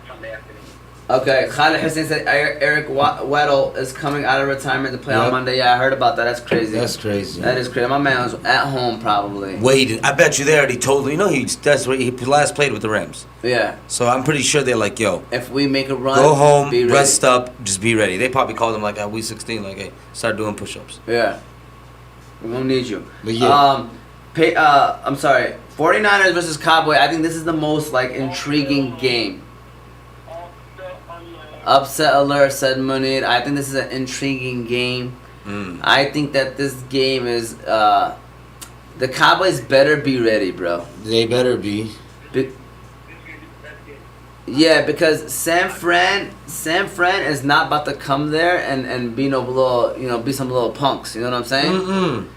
Sunday afternoon. Okay, Khalid Hussein said Eric Weddle is coming out of retirement to play on Monday. Yeah, I heard about that. That's crazy. That's crazy. That is crazy. My man was at home probably. Waiting. I bet you they already told him. You know, that's where he last played with the Rams. Yeah. So I'm pretty sure they're like, yo, If we make a run, go home, be ready. rest up, just be ready. They probably called him like at week 16, like, hey, start doing push-ups. Yeah. We won't need you. But yeah. I'm sorry. 49ers versus Cowboys. I think this is the most intriguing game. Upset alert, said Munir. I think this is an intriguing game. I think that this game is the Cowboys better be ready, bro. They better be. Yeah, because San Fran is not about to come there and be be some little punks. You know what I'm saying?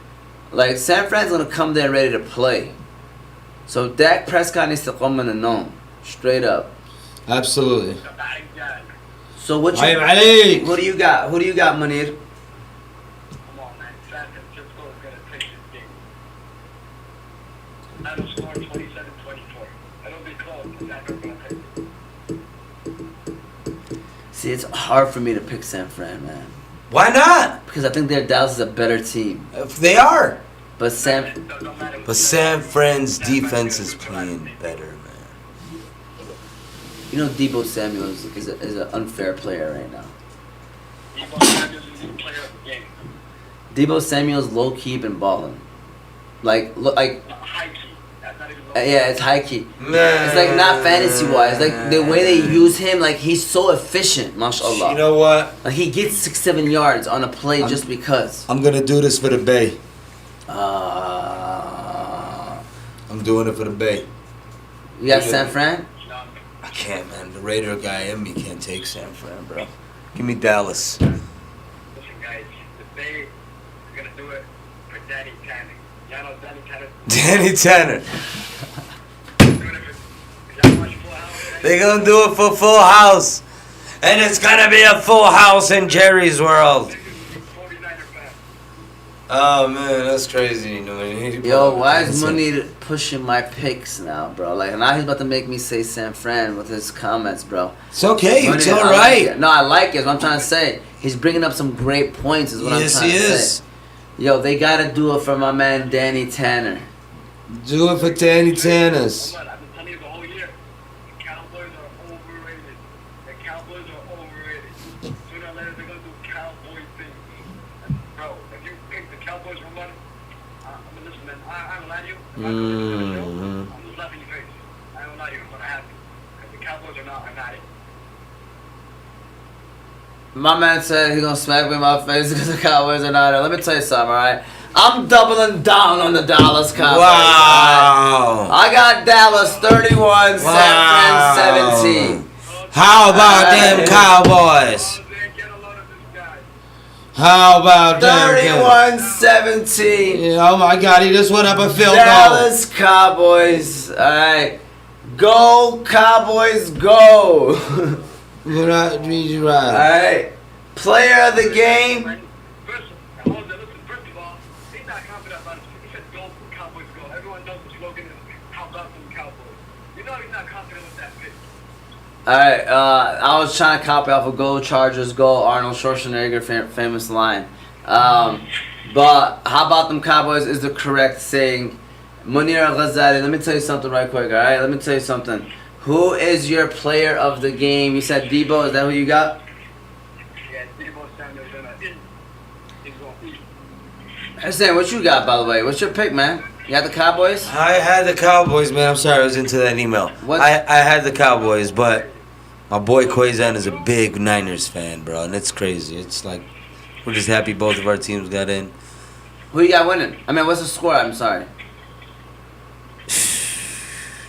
Like San Fran's gonna come there ready to play. So Dak Prescott needs to come in and know, straight up. Absolutely. So what Who do you got? Who do you got, Munir? Come on, man. San Francisco is going to take this game. That'll score 27-24. It'll be close, but San Fran's going to take it. See, it's hard for me to pick San Fran, man. Why not? Because I think Dallas is a better team. They are. But San Fran's defense is playing better, man. You know Deebo Samuel is an unfair player right now. Deebo Samuel is the player of the game. Deebo Samuel's low key been balling. High key. That's not even low key. Yeah, it's high key. Man. It's not fantasy wise. Like the way they use him, he's so efficient, mashallah. You know what? Like he gets 6-7 yards on a play just because. I'm gonna do this for the Bay. I'm doing it for the Bay. You got San Fran? I can't, man. The Raider guy in me can't take San Fran, bro. Give me Dallas. Listen, guys. The Bay is going to do it for Danny Tanner. Y'all know Danny Tanner? Danny Tanner. Y'all watch Full House? They're gonna do it for Full House. And it's gonna be a full house in Jerry's world. 49er fan. Oh man, that's crazy. Yo, why is Money pushing my picks now, bro? Now he's about to make me say San Fran with his comments, bro. It's okay. It's Money, all I like right. it. No, I like it. Is what I'm trying to say. He's bringing up some great points. Is what I'm trying to say. Yo, they gotta do it for my man Danny Tanner. Do it for Danny Tanners. I've been telling you the whole year. The Cowboys are overrated. The Cowboys are overrated. Sooner or later they're gonna do Cowboy things. Bro, if you pick the Cowboys for money, listen, man. I don't lie to you. If I go to the show, I'm just laughing in your face. I don't lie to you. It's gonna happen. Because the Cowboys are not it. My man said he's gonna smack me in my face because the Cowboys are not there. Let me tell you something, alright? I'm doubling down on the Dallas Cowboys. Wow. Right? I got Dallas 31, San Fran 17. How about them Cowboys? Get a load of this guy. How about them? 31-17. Yeah, oh my God, he just went up a field goal. Dallas Cowboys. Alright. Go, Cowboys, go. Right. Alright. Player of the game. First of all, he's not confident about it. He said go, Cowboys, go. Everyone knows the slogan is how about them Cowboys. You know he's not confident with that pick. Alright, I was trying to copy off of Go Chargers, Go Arnold Schwarzenegger famous line. But how about them Cowboys is the correct saying. Munir Ghazali, let me tell you something right quick, all right? Let me tell you something. Who is your player of the game? You said Debo. Is that who you got? Yeah, Debo Samuel's he's going to eat. Hussein, what you got, by the way? What's your pick, man? You got the Cowboys? I had the Cowboys, man. I'm sorry I was into that email. What? I had the Cowboys, but my boy Quayzan is a big Niners fan, bro, and it's crazy. It's like we're just happy both of our teams got in. Who you got winning? I mean, what's the score? I'm sorry.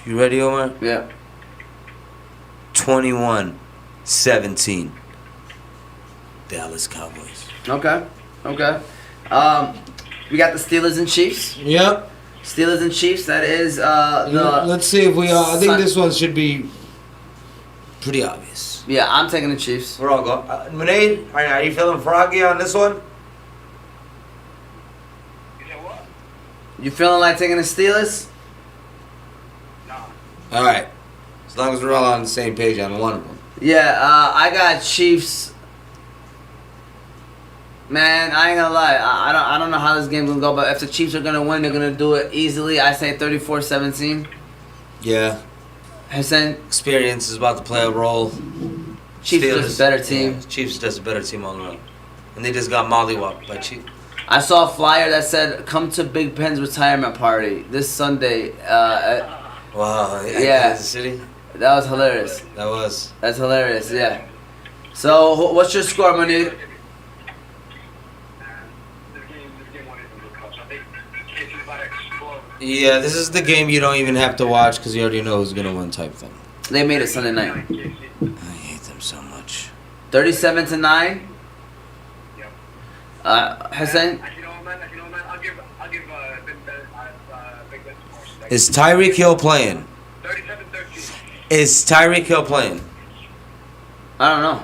You ready, Omar? Yeah. 21-17. Dallas Cowboys. Okay. We got the Steelers and Chiefs. Yep. Steelers and Chiefs. That is the. Let's see if we. I think Sun- this one should be pretty obvious. Yeah, I'm taking the Chiefs. We're all going. Munade, are you feeling froggy on this one? You said what? You feeling like taking the Steelers? Nah. All right. As long as we're all on the same page on one of them. Yeah. I got Chiefs. Man, I ain't gonna lie. I don't know how this game's gonna go, but if the Chiefs are gonna win, they're gonna do it easily. I say 34-17. Yeah. Hussein, Experience is about to play a role. Chiefs is just a better team. Yeah, Chiefs is just a better team all around. And they just got mollywopped by Chiefs. I saw a flyer that said, "Come to Big Ben's retirement party this Sunday." Wow. Yeah. Kansas City? That was hilarious. That was. That's hilarious. Yeah. So, what's your score, Munir? This game won't even look close. I think KC's about to explode. Yeah, this is the game you don't even have to watch because you already know who's going to win type thing. They made it Sunday night. KC. I hate them so much. 37-9. Yep. Hussein. You know what, man? I'll give Big Ben more. Is Tyreek Hill playing? 37-13. Is Tyreek Hill playing? I don't know.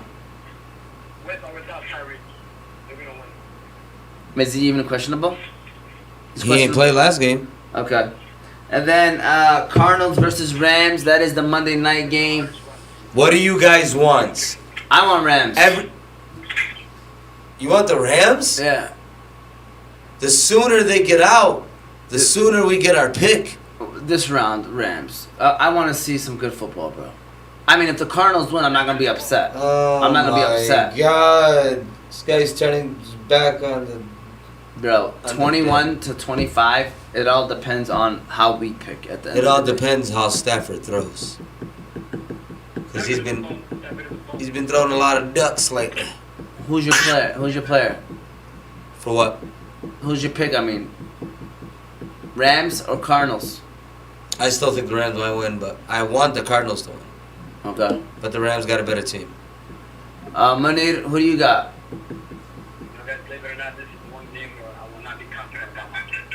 With or without Tyreek, they're gonna win. Is he even questionable? He's He ain't played last game. Okay. And then Cardinals versus Rams. That is the Monday night game. What do you guys want? I want Rams. You want the Rams? Yeah. The sooner they get out, the sooner we get our pick. This round, Rams. I want to see some good football, bro. I mean, if the Cardinals win, I'm not gonna be upset. Oh I'm not gonna be upset. God, this guy's turning his back on the. Bro, 21-25. It all depends on how we pick at the end. It of all the day. depends how Stafford throws. Cause he's been throwing a lot of ducks lately. Who's your player? For what? Who's your pick? I mean, Rams or Cardinals? I still think the Rams might win, but I want the Cardinals to win. Okay. But the Rams got a better team. Munir, who do you got? Believe it or not, this is one game where I will not be confident about my pick.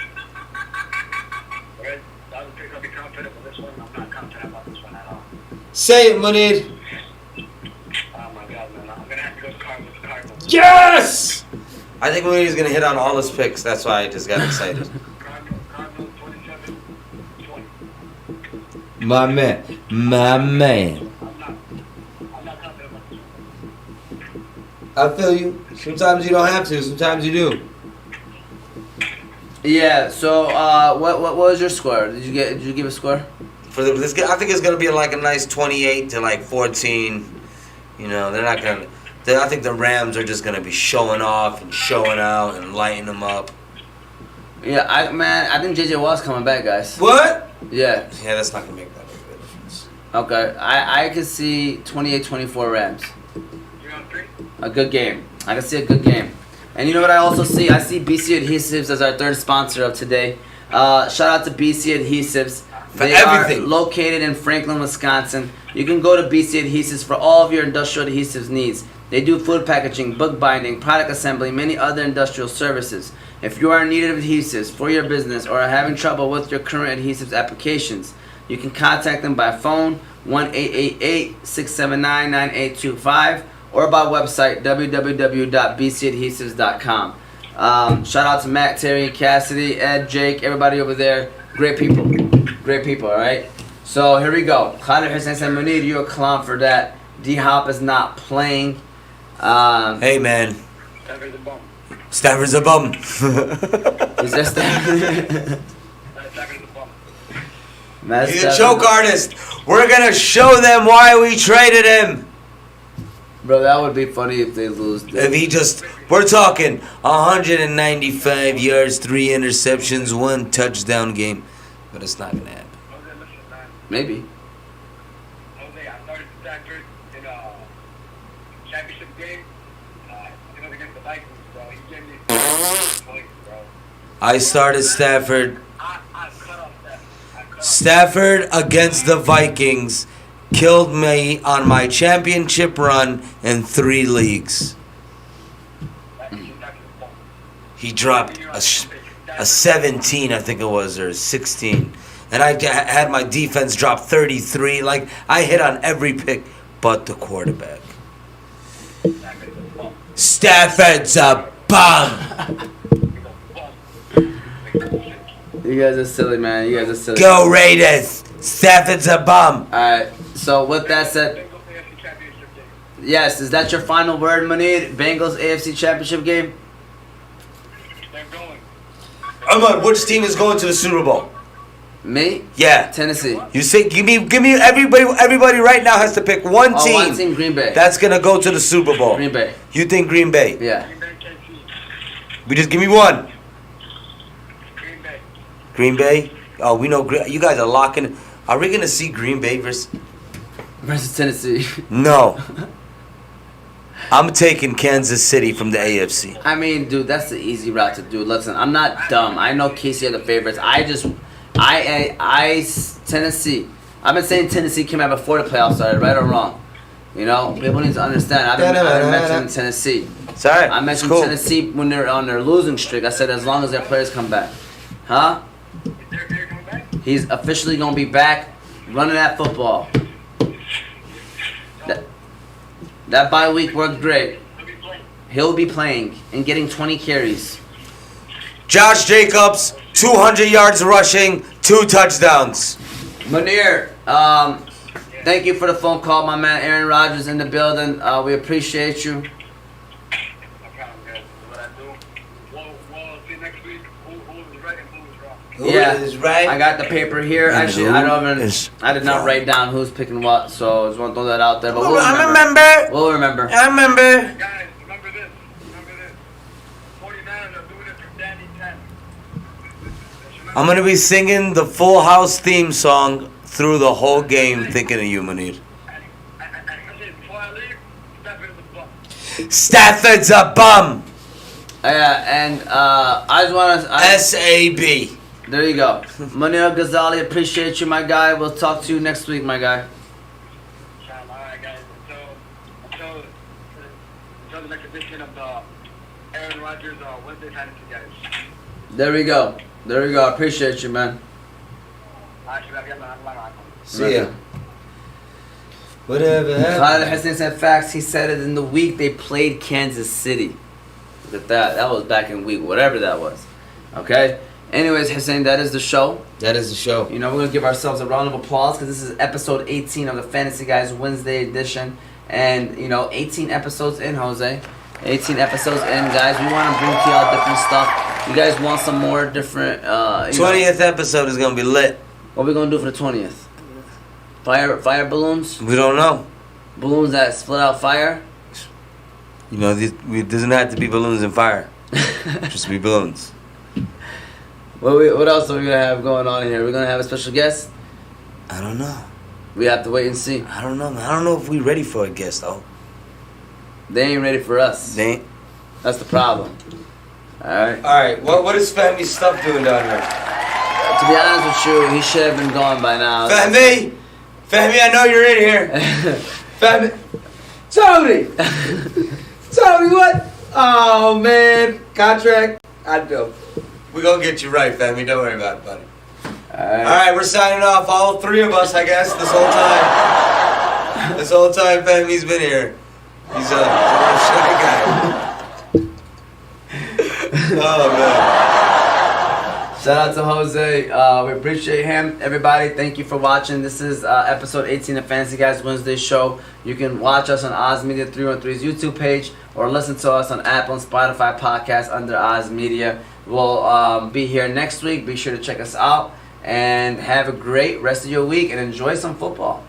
Whereas the other picks I'll be confident, but this one I'm not confident about this one at all. Say it, Munir. Oh my God, man! I'm gonna have to go Cardinals. Yes! I think Munir's gonna hit on all his picks. That's why I just got excited. Cardinals 27-20. My man. I'm not confident about this one. I feel you. Sometimes you don't have to. Sometimes you do. Yeah. So, what was your score? Did you give a score? For this, I think it's gonna be like a nice 28 to like 14. You know, they're not gonna. I think the Rams are just gonna be showing off and showing out and lighting them up. Yeah, I think JJ Watt's coming back, guys. What? Yeah. Yeah, that's not gonna make that big of a difference. Okay. I could see 28-24 Rams. 3-on-3. A good game. I can see a good game. And you know what I also see? I see BC Adhesives as our third sponsor of today. Shout out to BC Adhesives. They everything. are located in Franklin, Wisconsin. You can go to BC Adhesives for all of your industrial adhesives needs. They do food packaging, book binding, product assembly, many other industrial services. If you are in need of adhesives for your business or are having trouble with your current adhesives applications, you can contact them by phone 1-888-679-9825 or by website www.bcadhesives.com. Shout out to Matt, Terry, Cassidy, Ed, Jake, everybody over there. Great people. Great people, alright? So here we go. Khalid Hussein said, Munir, you're a clown for that. D-Hop is not playing. Hey man, Denver's a bum. Stafford's a bum. Is that Stafford? Stafford's a bum. Matt He's a Stafford. choke artist. We're gonna show them why we traded him. Bro, that would be funny if they lose. If he just, we're talking 195 yards, 3 interceptions, 1 touchdown game, but it's not gonna happen. Jose, listen, man. Maybe. Jose, I started Stafford in a championship game. It was against the Vikings, bro. He gave me points, bro. I started Stafford. I cut off Stafford. Stafford against the Vikings killed me on my championship run in 3 leagues. He dropped a 17, I think it was, or 16. And I had my defense drop 33. Like, I hit on every pick but the quarterback. Stafford's a bum. You guys are silly, man. You guys are silly. Go Raiders. Stafford's a bum. Alright, so with that said, yes, is that your final word, Munir? Bengals AFC Championship game? They're going. Ahmad, which team is going to the Super Bowl? Me? Yeah. Tennessee. You say give me everybody right now has to pick one Oh, team. one team, Green Bay. That's gonna go to the Super Bowl. Green Bay. You think Green Bay? Yeah. We just give me one. Green Bay. Green Bay? Oh, we know you guys are locking. Are we gonna see Green Bay versus? Versus Tennessee. No. I'm taking Kansas City from the AFC. I mean, dude, that's the easy route to do. Listen, I'm not dumb. I know KC are the favorites. Tennessee. I've been saying Tennessee came out before the playoffs started, right or wrong. You know, people need to understand. I've been mentioning Tennessee. It's alright. I mentioned Cool. Tennessee when they're on their losing streak. I said as long as their players come back. Huh? They're coming back? He's officially going to be back running that football. That bye week worked great. They'll be playing. He'll be playing and getting 20 carries. Josh Jacobs, 200 yards rushing, 2 touchdowns. Munir, thank you for the phone call, my man. Aaron Rodgers in the building. We appreciate you. No problem, guys. What I do. We'll see next week who's right and who's wrong. Who Yeah, is right? I got the paper here. And Actually, who I did not wrong? write down who's picking what, so I just want to throw that out there. But we'll I remember. remember. We'll remember. I remember. Guys, remember this. 49ers are doing it for Danny 10. I'm gonna be singing the Full House theme song through the whole game, thinking of you, Munir. Before I leave, Stafford is a bum. Stafford's a bum. Yeah, and I just want to. SAB. There you go. Munir Ghazali, appreciate you, my guy. We'll talk to you next week, my guy. Alright, guys. Until the next edition of the Aaron Rodgers Wednesday Edition, guys. There we go. There we go. Appreciate you, man. See ya. Whatever happened. Khalid Hassan said facts. He said it in the week they played Kansas City. Look at that. That was back in week whatever that was. Okay? Anyways, Hassan, that is the show. That is the show. You know, we're going to give ourselves a round of applause because this is episode 18 of the Fantasy Guys Wednesday edition. And, you know, 18 episodes in, Jose. 18 episodes in, guys. We want to bring to y'all different stuff. You guys want some more different... 20th episode is gonna be lit. What are we going to do for the 20th? Fire balloons? We don't know. Balloons that split out fire? You know, it doesn't have to be balloons and fire. Just be balloons. What else are we going to have going on here? We're going to have a special guest? I don't know. We have to wait and see. I don't know. I don't know if we're ready for a guest though. They ain't ready for us. They ain't. That's the problem. Alright? All right. What is Fahmi's stuff doing down here? To be honest with you, he should have been gone by now. Fahmi, I know you're in here. Fahmi, Tony! Tony, what? Oh, man. Contract. I do. we're gonna get you right, Fahmi. Don't worry about it, buddy. Alright. All right, we're signing off. All 3 of us, I guess, this whole time. This whole time, Fahmi's been here. He's a real shy guy. Oh man. Shout out to Jose. We appreciate him. Everybody, thank you for watching. This is episode 18 of Fantasy Guys Wednesday show. You can watch us on Oz Media 313's YouTube page or listen to us on Apple and Spotify podcasts under Oz Media. We'll be here next week. Be sure to check us out and have a great rest of your week and enjoy some football.